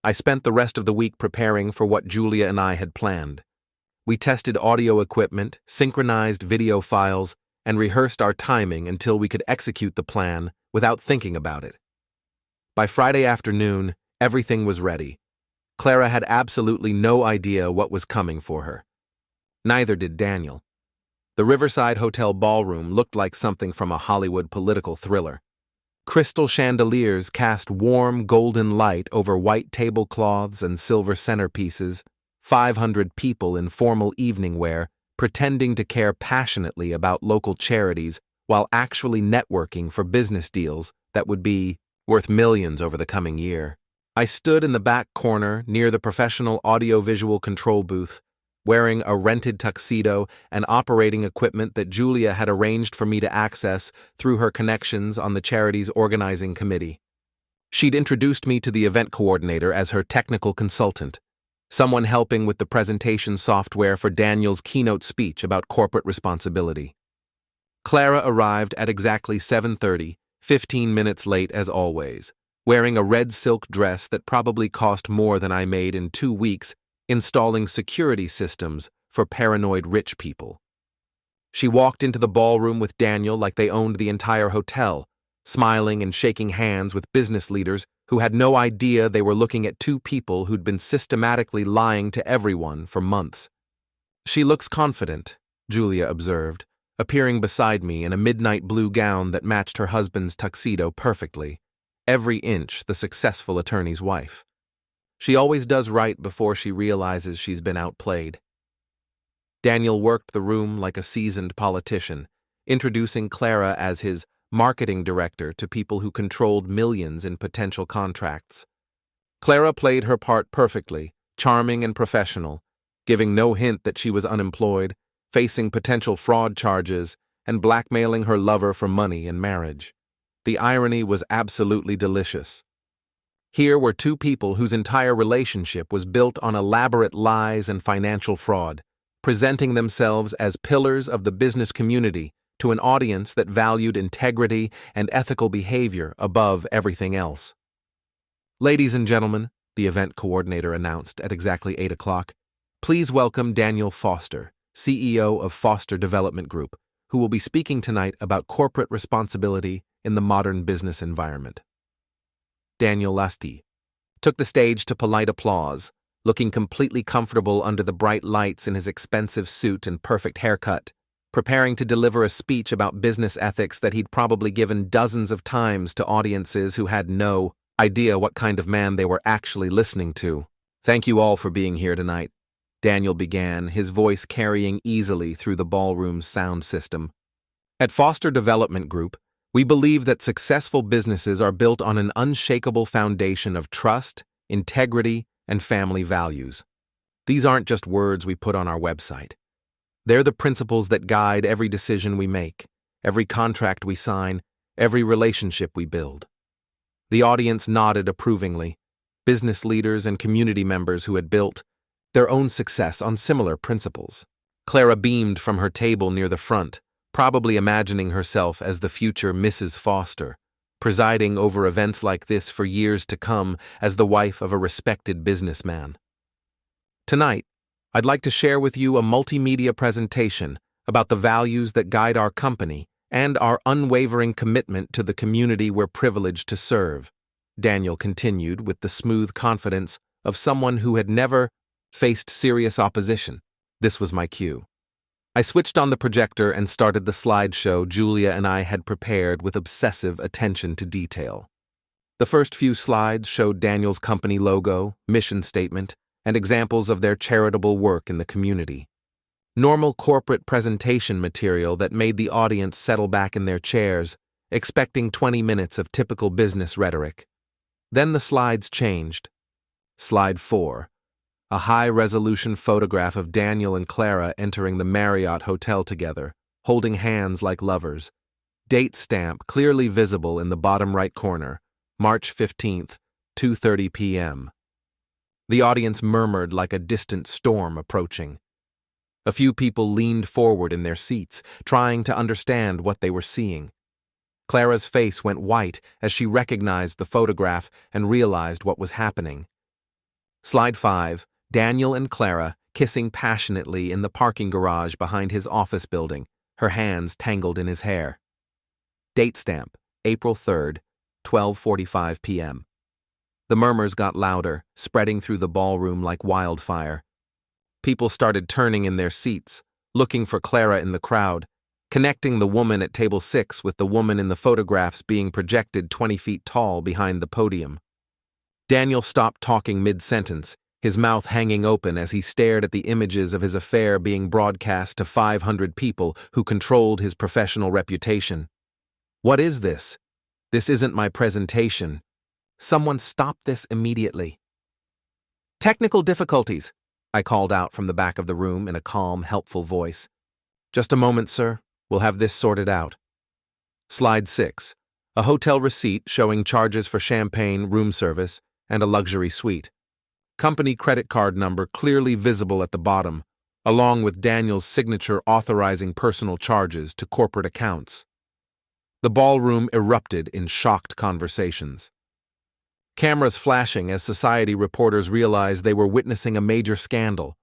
I spent the rest of the week preparing for what Julia and I had planned. We tested audio equipment, synchronized video files, and rehearsed our timing until we could execute the plan without thinking about it. By Friday afternoon, everything was ready. Clara had absolutely no idea what was coming for her. Neither did Daniel. The Riverside Hotel ballroom looked like something from a Hollywood political thriller. Crystal chandeliers cast warm golden light over white tablecloths and silver centerpieces, 500 people in formal evening wear, pretending to care passionately about local charities while actually networking for business deals that would be worth millions over the coming year. I stood in the back corner near the professional audiovisual control booth, wearing a rented tuxedo and operating equipment that Julia had arranged for me to access through her connections on the charity's organizing committee. She'd introduced me to the event coordinator as her technical consultant, someone helping with the presentation software for Daniel's keynote speech about corporate responsibility. Clara arrived at exactly 7:30, 15 minutes late as always, wearing a red silk dress that probably cost more than I made in 2 weeks installing security systems for paranoid rich people. She walked into the ballroom with Daniel like they owned the entire hotel, smiling and shaking hands with business leaders who had no idea they were looking at two people who'd been systematically lying to everyone for months. "She looks confident," Julia observed, appearing beside me in a midnight blue gown that matched her husband's tuxedo perfectly, every inch the successful attorney's wife. She always does right before she realizes she's been outplayed. Daniel worked the room like a seasoned politician, introducing Clara as his marketing director to people who controlled millions in potential contracts. Clara played her part perfectly, charming and professional, giving no hint that she was unemployed, facing potential fraud charges, and blackmailing her lover for money in marriage. The irony was absolutely delicious. Here were two people whose entire relationship was built on elaborate lies and financial fraud, presenting themselves as pillars of the business community to an audience that valued integrity and ethical behavior above everything else. "Ladies and gentlemen," the event coordinator announced at exactly 8 o'clock, "please welcome Daniel Foster, CEO of Foster Development Group, who will be speaking tonight about corporate responsibility in the modern business environment." Daniel Lasti took the stage to polite applause, looking completely comfortable under the bright lights in his expensive suit and perfect haircut, preparing to deliver a speech about business ethics that he'd probably given dozens of times to audiences who had no idea what kind of man they were actually listening to. "Thank you all for being here tonight," Daniel began, his voice carrying easily through the ballroom's sound system. "At Foster Development Group, we believe that successful businesses are built on an unshakable foundation of trust, integrity, and family values. These aren't just words we put on our website. They're the principles that guide every decision we make, every contract we sign, every relationship we build." The audience nodded approvingly, business leaders and community members who had built their own success on similar principles. Clara beamed from her table near the front, probably imagining herself as the future Mrs. Foster, presiding over events like this for years to come as the wife of a respected businessman. Tonight, I'd like to share with you a multimedia presentation about the values that guide our company and our unwavering commitment to the community we're privileged to serve, Daniel continued with the smooth confidence of someone who had never faced serious opposition. This was my cue. I switched on the projector and started the slideshow Julia and I had prepared with obsessive attention to detail. The first few slides showed Daniel's company logo, mission statement, and examples of their charitable work in the community. Normal corporate presentation material that made the audience settle back in their chairs, expecting 20 minutes of typical business rhetoric. Then the slides changed. Slide 4. A high-resolution photograph of Daniel and Clara entering the Marriott Hotel together, holding hands like lovers. Date stamp clearly visible in the bottom right corner, March 15th, 2:30 p.m. The audience murmured like a distant storm approaching. A few people leaned forward in their seats, trying to understand what they were seeing. Clara's face went white as she recognized the photograph and realized what was happening. Slide 5. Daniel and Clara kissing passionately in the parking garage behind his office building, her hands tangled in his hair. Date stamp, April 3rd, 12:45 p.m. The murmurs got louder, spreading through the ballroom like wildfire. People started turning in their seats, looking for Clara in the crowd, connecting the woman at table 6 with the woman in the photographs being projected 20 feet tall behind the podium. Daniel stopped talking mid-sentence, his mouth hanging open as he stared at the images of his affair being broadcast to 500 people who controlled his professional reputation. What is this? This isn't my presentation. Someone stop this immediately. Technical difficulties, I called out from the back of the room in a calm, helpful voice. Just a moment, sir. We'll have this sorted out. Slide 6. A hotel receipt showing charges for champagne, room service, and a luxury suite. Company credit card number clearly visible at the bottom, along with Daniel's signature authorizing personal charges to corporate accounts. The ballroom erupted in shocked conversations. Cameras flashing as society reporters realized they were witnessing a major scandal,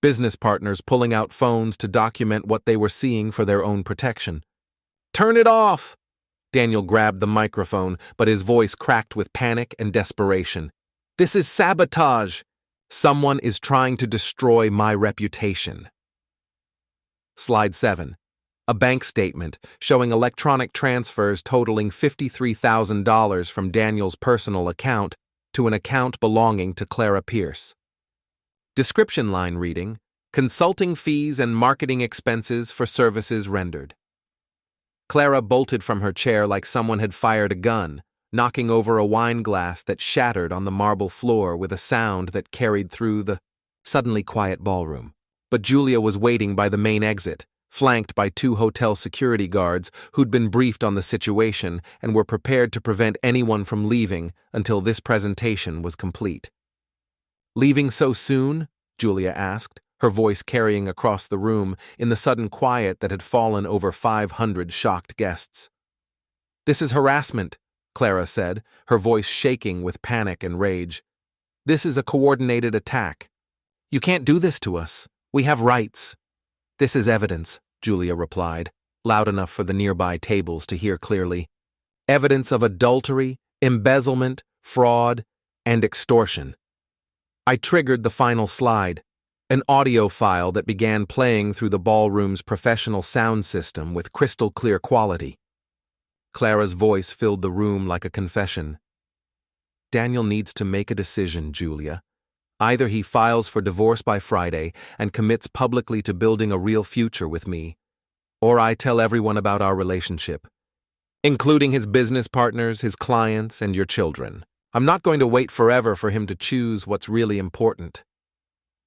business partners pulling out phones to document what they were seeing for their own protection. "Turn it off!" Daniel grabbed the microphone, but his voice cracked with panic and desperation. "This is sabotage! Someone is trying to destroy my reputation." Slide 7. A bank statement showing electronic transfers totaling $53,000 from Daniel's personal account to an account belonging to Clara Pierce. Description line reading, "Consulting fees and marketing expenses for services rendered." Clara bolted from her chair like someone had fired a gun, knocking over a wine glass that shattered on the marble floor with a sound that carried through the suddenly quiet ballroom. But Julia was waiting by the main exit, flanked by 2 hotel security guards who'd been briefed on the situation and were prepared to prevent anyone from leaving until this presentation was complete. "Leaving so soon?" Julia asked, her voice carrying across the room in the sudden quiet that had fallen over 500 shocked guests. "This is harassment," Clara said, her voice shaking with panic and rage. "This is a coordinated attack. You can't do this to us. We have rights." "This is evidence," Julia replied, loud enough for the nearby tables to hear clearly. "Evidence of adultery, embezzlement, fraud, and extortion." I triggered the final slide, an audio file that began playing through the ballroom's professional sound system with crystal clear quality. Clara's voice filled the room like a confession. "Daniel needs to make a decision, Julia. Either he files for divorce by Friday and commits publicly to building a real future with me, or I tell everyone about our relationship, including his business partners, his clients, and your children. I'm not going to wait forever for him to choose what's really important."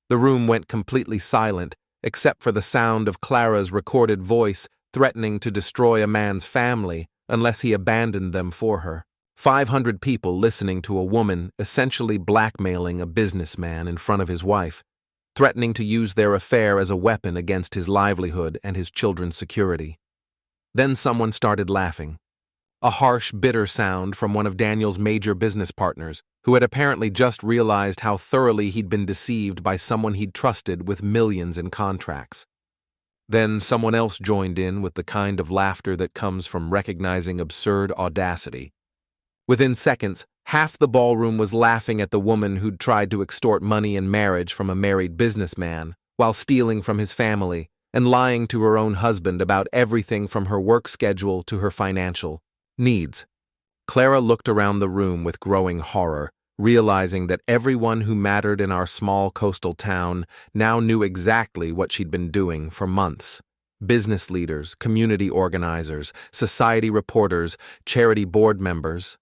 The room went completely silent, except for the sound of Clara's recorded voice threatening to destroy a man's family unless he abandoned them for her. 500 people listening to a woman essentially blackmailing a businessman in front of his wife, threatening to use their affair as a weapon against his livelihood and his children's security. Then someone started laughing. A harsh, bitter sound from one of Daniel's major business partners, who had apparently just realized how thoroughly he'd been deceived by someone he'd trusted with millions in contracts. Then someone else joined in with the kind of laughter that comes from recognizing absurd audacity. Within seconds, half the ballroom was laughing at the woman who'd tried to extort money and marriage from a married businessman, while stealing from his family and lying to her own husband about everything from her work schedule to her financial needs. Clara looked around the room with growing horror, realizing that everyone who mattered in our small coastal town now knew exactly what she'd been doing for months. Business leaders, community organizers, society reporters, charity board members,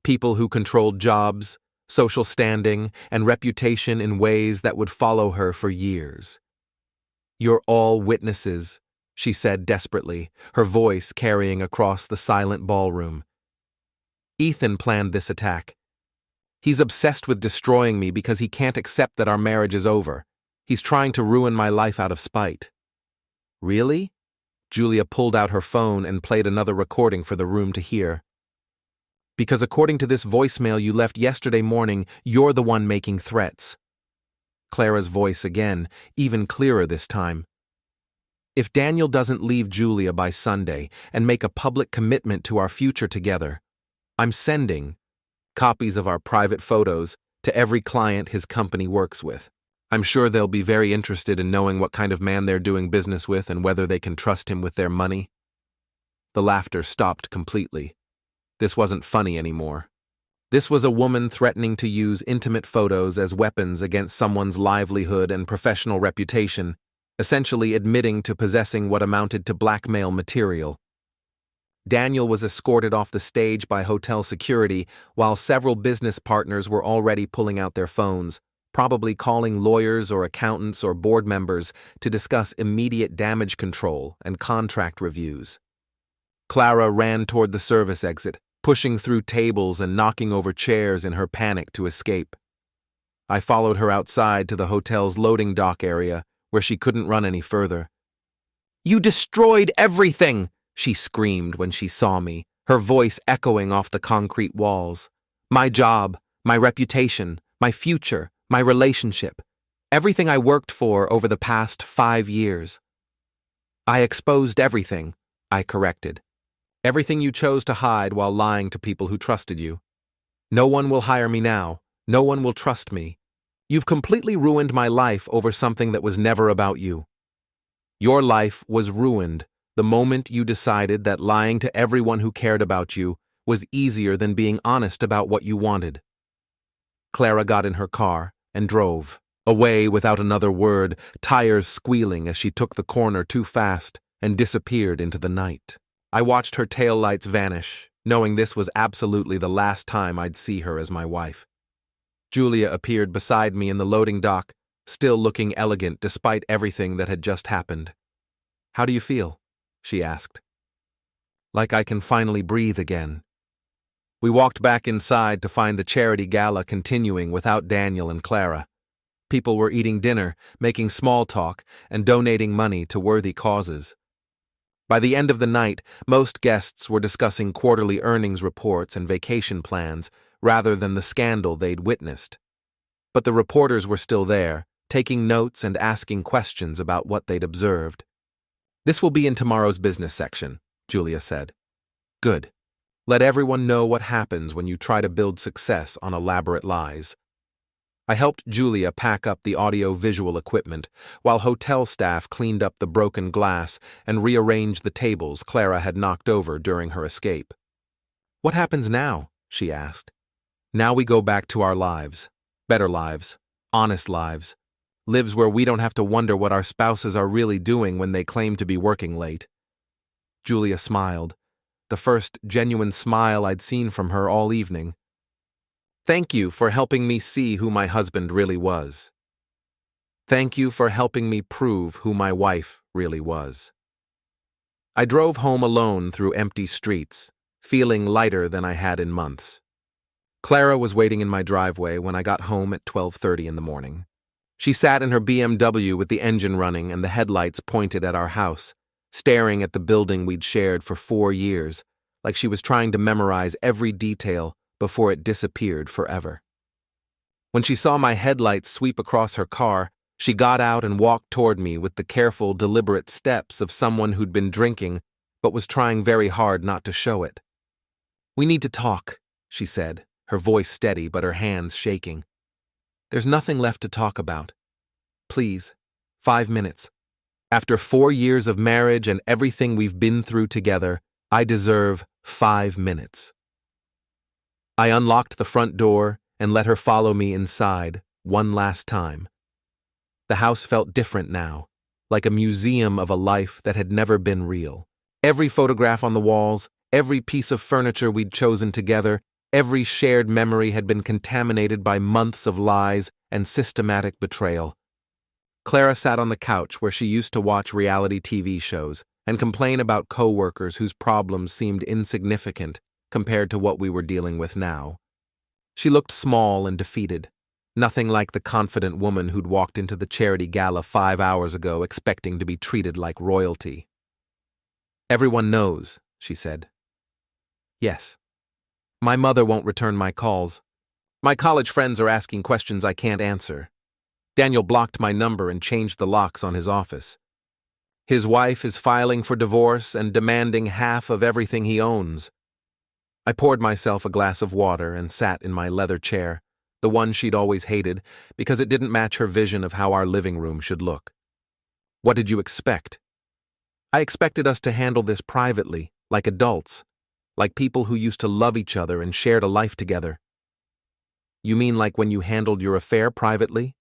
people who controlled jobs, social standing, and reputation in ways that would follow her for years. "You're all witnesses," she said desperately, her voice carrying across the silent ballroom. "Ethan planned this attack. He's obsessed with destroying me because he can't accept that our marriage is over. He's trying to ruin my life out of spite." "Really?" Julia pulled out her phone and played another recording for the room to hear. "Because according to this voicemail you left yesterday morning, you're the one making threats." Clara's voice again, even clearer this time. "If Daniel doesn't leave Julia by Sunday and make a public commitment to our future together, I'm sending copies of our private photos to every client his company works with. I'm sure they'll be very interested in knowing what kind of man they're doing business with and whether they can trust him with their money." The laughter stopped completely. This wasn't funny anymore. This was a woman threatening to use intimate photos as weapons against someone's livelihood and professional reputation, essentially admitting to possessing what amounted to blackmail material. Daniel was escorted off the stage by hotel security while several business partners were already pulling out their phones, probably calling lawyers or accountants or board members to discuss immediate damage control and contract reviews. Clara ran toward the service exit, pushing through tables and knocking over chairs in her panic to escape. I followed her outside to the hotel's loading dock area, where she couldn't run any further. "You destroyed everything!" she screamed when she saw me, her voice echoing off the concrete walls. "My job, my reputation, my future, my relationship, everything I worked for over the past 5 years. I exposed everything," I corrected. "Everything you chose to hide while lying to people who trusted you. No one will hire me now. No one will trust me. You've completely ruined my life over something that was never about you. Your life was ruined the moment you decided that lying to everyone who cared about you was easier than being honest about what you wanted." Clara got in her car and drove, away without another word, tires squealing as she took the corner too fast and disappeared into the night. I watched her taillights vanish, knowing this was absolutely the last time I'd see her as my wife. Julia appeared beside me in the loading dock, still looking elegant despite everything that had just happened. "How do you feel?" she asked. "Like I can finally breathe again." We walked back inside to find the charity gala continuing without Daniel and Clara. People were eating dinner, making small talk, and donating money to worthy causes. By the end of the night, most guests were discussing quarterly earnings reports and vacation plans rather than the scandal they'd witnessed. But the reporters were still there, taking notes and asking questions about what they'd observed. "This will be in tomorrow's business section," Julia said. "Good. Let everyone know what happens when you try to build success on elaborate lies." I helped Julia pack up the audio-visual equipment, while hotel staff cleaned up the broken glass and rearranged the tables Clara had knocked over during her escape. "What happens now?" she asked. "Now we go back to our lives. Better lives. Honest lives. Lives where we don't have to wonder what our spouses are really doing when they claim to be working late." Julia smiled, the first genuine smile I'd seen from her all evening. "Thank you for helping me see who my husband really was. Thank you for helping me prove who my wife really was." I drove home alone through empty streets, feeling lighter than I had in months. Clara was waiting in my driveway when I got home at 12:30 in the morning. She sat in her BMW with the engine running and the headlights pointed at our house, staring at the building we'd shared for 4 years, like she was trying to memorize every detail before it disappeared forever. When she saw my headlights sweep across her car, she got out and walked toward me with the careful, deliberate steps of someone who'd been drinking but was trying very hard not to show it. "We need to talk," she said, her voice steady but her hands shaking. "There's nothing left to talk about. Please, 5 minutes. After 4 years of marriage and everything we've been through together, I deserve 5 minutes." I unlocked the front door and let her follow me inside one last time. The house felt different now, like a museum of a life that had never been real. Every photograph on the walls, every piece of furniture we'd chosen together, every shared memory had been contaminated by months of lies and systematic betrayal. Clara sat on the couch where she used to watch reality TV shows and complain about co-workers whose problems seemed insignificant compared to what we were dealing with now. She looked small and defeated, nothing like the confident woman who'd walked into the charity gala 5 hours ago expecting to be treated like royalty. Everyone knows, she said. Yes. My mother won't return my calls. My college friends are asking questions I can't answer. Daniel blocked my number and changed the locks on his office. His wife is filing for divorce and demanding half of everything he owns. I poured myself a glass of water and sat in my leather chair, the one she'd always hated, because it didn't match her vision of how our living room should look. What did you expect? I expected us to handle this privately, like adults, like people who used to love each other and shared a life together. You mean like when you handled your affair privately?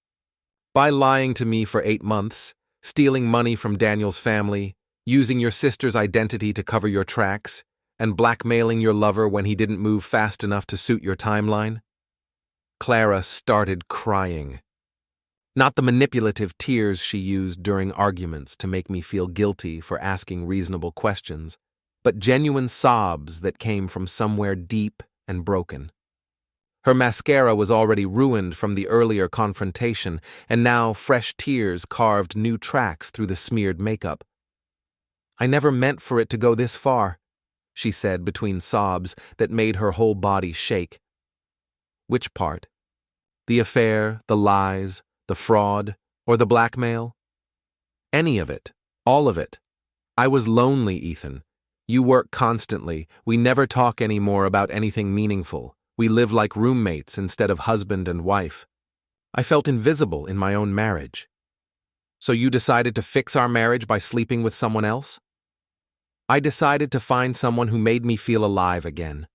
By lying to me for 8 months, stealing money from Daniel's family, using your sister's identity to cover your tracks, and blackmailing your lover when he didn't move fast enough to suit your timeline? Clara started crying. Not the manipulative tears she used during arguments to make me feel guilty for asking reasonable questions, but genuine sobs that came from somewhere deep and broken. Her mascara was already ruined from the earlier confrontation, and now fresh tears carved new tracks through the smeared makeup. I never meant for it to go this far, she said between sobs that made her whole body shake. Which part? The affair, the lies, the fraud, or the blackmail? Any of it. All of it. I was lonely, Ethan. You work constantly. We never talk anymore about anything meaningful. We live like roommates instead of husband and wife. I felt invisible in my own marriage. So you decided to fix our marriage by sleeping with someone else? I decided to find someone who made me feel alive again.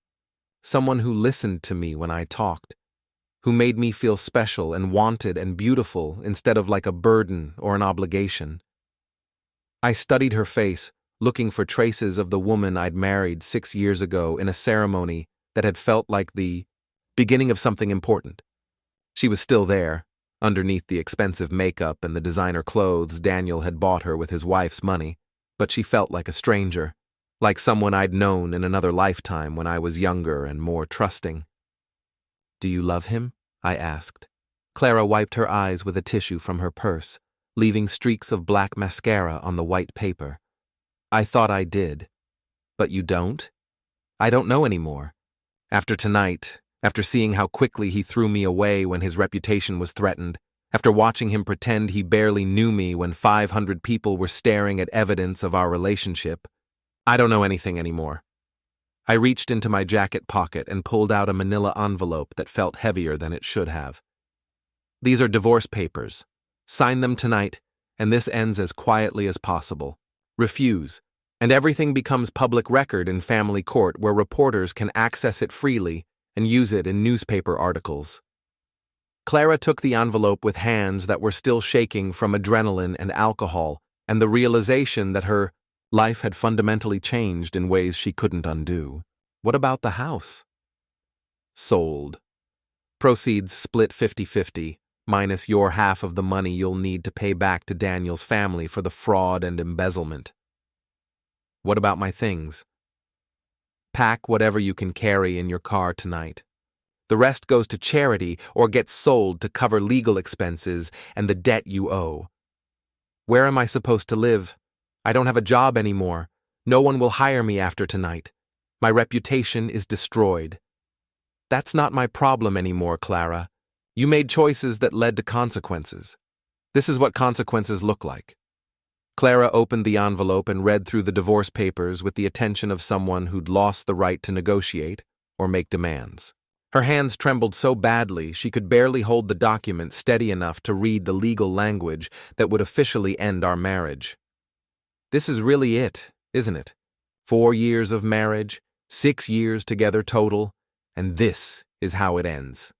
Someone who listened to me when I talked. Who made me feel special and wanted and beautiful instead of like a burden or an obligation. I studied her face, looking for traces of the woman I'd married 6 years ago in a ceremony that had felt like the beginning of something important. She was still there, underneath the expensive makeup and the designer clothes Daniel had bought her with his wife's money, but she felt like a stranger, like someone I'd known in another lifetime when I was younger and more trusting. Do you love him? I asked. Clara wiped her eyes with a tissue from her purse, leaving streaks of black mascara on the white paper. I thought I did. But you don't? I don't know anymore. After tonight, after seeing how quickly he threw me away when his reputation was threatened, after watching him pretend he barely knew me when 500 people were staring at evidence of our relationship, I don't know anything anymore. I reached into my jacket pocket and pulled out a manila envelope that felt heavier than it should have. These are divorce papers. Sign them tonight, and this ends as quietly as possible. Refuse, and everything becomes public record in family court where reporters can access it freely and use it in newspaper articles. Clara took the envelope with hands that were still shaking from adrenaline and alcohol and the realization that her life had fundamentally changed in ways she couldn't undo. What about the house? Sold. Proceeds split 50-50, minus your half of the money you'll need to pay back to Daniel's family for the fraud and embezzlement. What about my things? Pack whatever you can carry in your car tonight. The rest goes to charity or gets sold to cover legal expenses and the debt you owe. Where am I supposed to live? I don't have a job anymore. No one will hire me after tonight. My reputation is destroyed. That's not my problem anymore, Clara. You made choices that led to consequences. This is what consequences look like. Clara opened the envelope and read through the divorce papers with the attention of someone who'd lost the right to negotiate or make demands. Her hands trembled so badly she could barely hold the document steady enough to read the legal language that would officially end our marriage. This is really it, isn't it? 4 years of marriage, 6 years together total, and this is how it ends.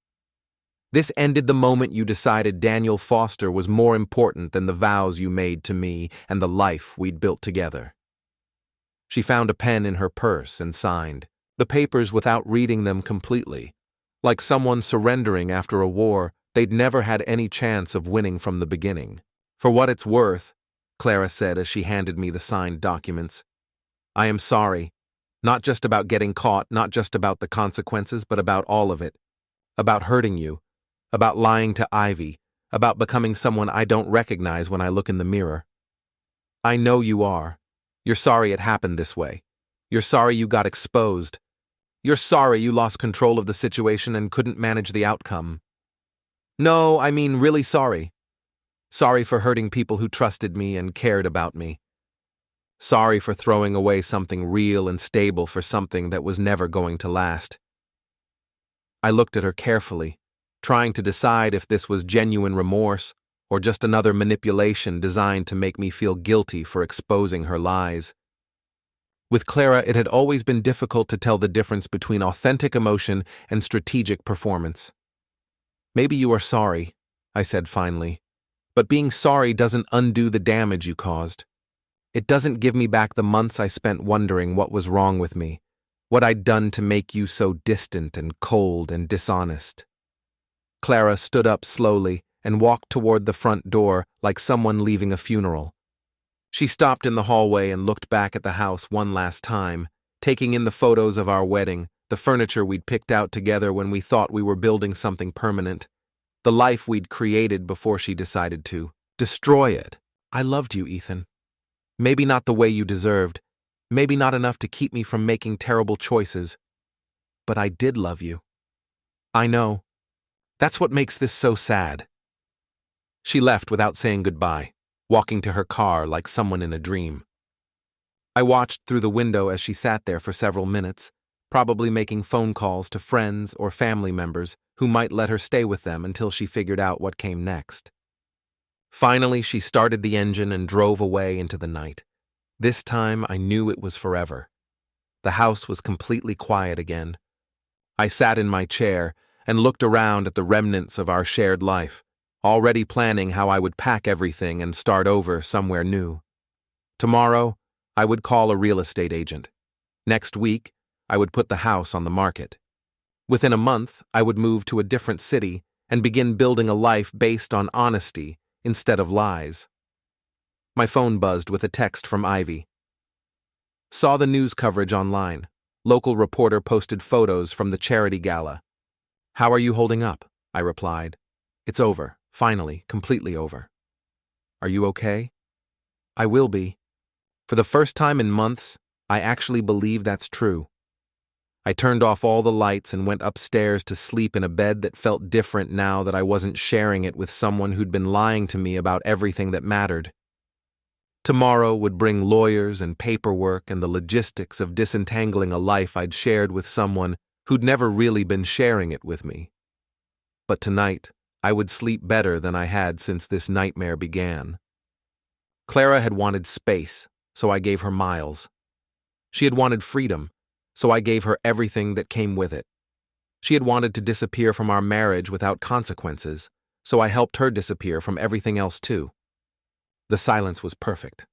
This ended the moment you decided Daniel Foster was more important than the vows you made to me and the life we'd built together. She found a pen in her purse and signed, the papers without reading them completely, like someone surrendering after a war they'd never had any chance of winning from the beginning. For what it's worth, Clara said as she handed me the signed documents, I am sorry, not just about getting caught, not just about the consequences, but about all of it. About hurting you, about lying to Ivy, about becoming someone I don't recognize when I look in the mirror. I know you are. You're sorry it happened this way. You're sorry you got exposed. You're sorry you lost control of the situation and couldn't manage the outcome. No, I mean really sorry. Sorry for hurting people who trusted me and cared about me. Sorry for throwing away something real and stable for something that was never going to last. I looked at her carefully, trying to decide if this was genuine remorse or just another manipulation designed to make me feel guilty for exposing her lies. With Clara, it had always been difficult to tell the difference between authentic emotion and strategic performance. Maybe you are sorry, I said finally, but being sorry doesn't undo the damage you caused. It doesn't give me back the months I spent wondering what was wrong with me, what I'd done to make you so distant and cold and dishonest. Clara stood up slowly and walked toward the front door like someone leaving a funeral. She stopped in the hallway and looked back at the house one last time, taking in the photos of our wedding, the furniture we'd picked out together when we thought we were building something permanent, the life we'd created before she decided to destroy it. I loved you, Ethan. Maybe not the way you deserved, maybe not enough to keep me from making terrible choices, but I did love you. I know. That's what makes this so sad. She left without saying goodbye, walking to her car like someone in a dream. I watched through the window as she sat there for several minutes, probably making phone calls to friends or family members who might let her stay with them until she figured out what came next. Finally, she started the engine and drove away into the night. This time, I knew it was forever. The house was completely quiet again. I sat in my chair and looked around at the remnants of our shared life, already planning how I would pack everything and start over somewhere new. Tomorrow, I would call a real estate agent. Next week, I would put the house on the market. Within a month, I would move to a different city and begin building a life based on honesty instead of lies. My phone buzzed with a text from Ivy. Saw the news coverage online. Local reporter posted photos from the charity gala. How are you holding up? I replied. It's over. Finally, completely over. Are you okay? I will be. For the first time in months, I actually believe that's true. I turned off all the lights and went upstairs to sleep in a bed that felt different now that I wasn't sharing it with someone who'd been lying to me about everything that mattered. Tomorrow would bring lawyers and paperwork and the logistics of disentangling a life I'd shared with someone who'd never really been sharing it with me. But tonight, I would sleep better than I had since this nightmare began. Clara had wanted space, so I gave her miles. She had wanted freedom, so I gave her everything that came with it. She had wanted to disappear from our marriage without consequences, so I helped her disappear from everything else too. The silence was perfect.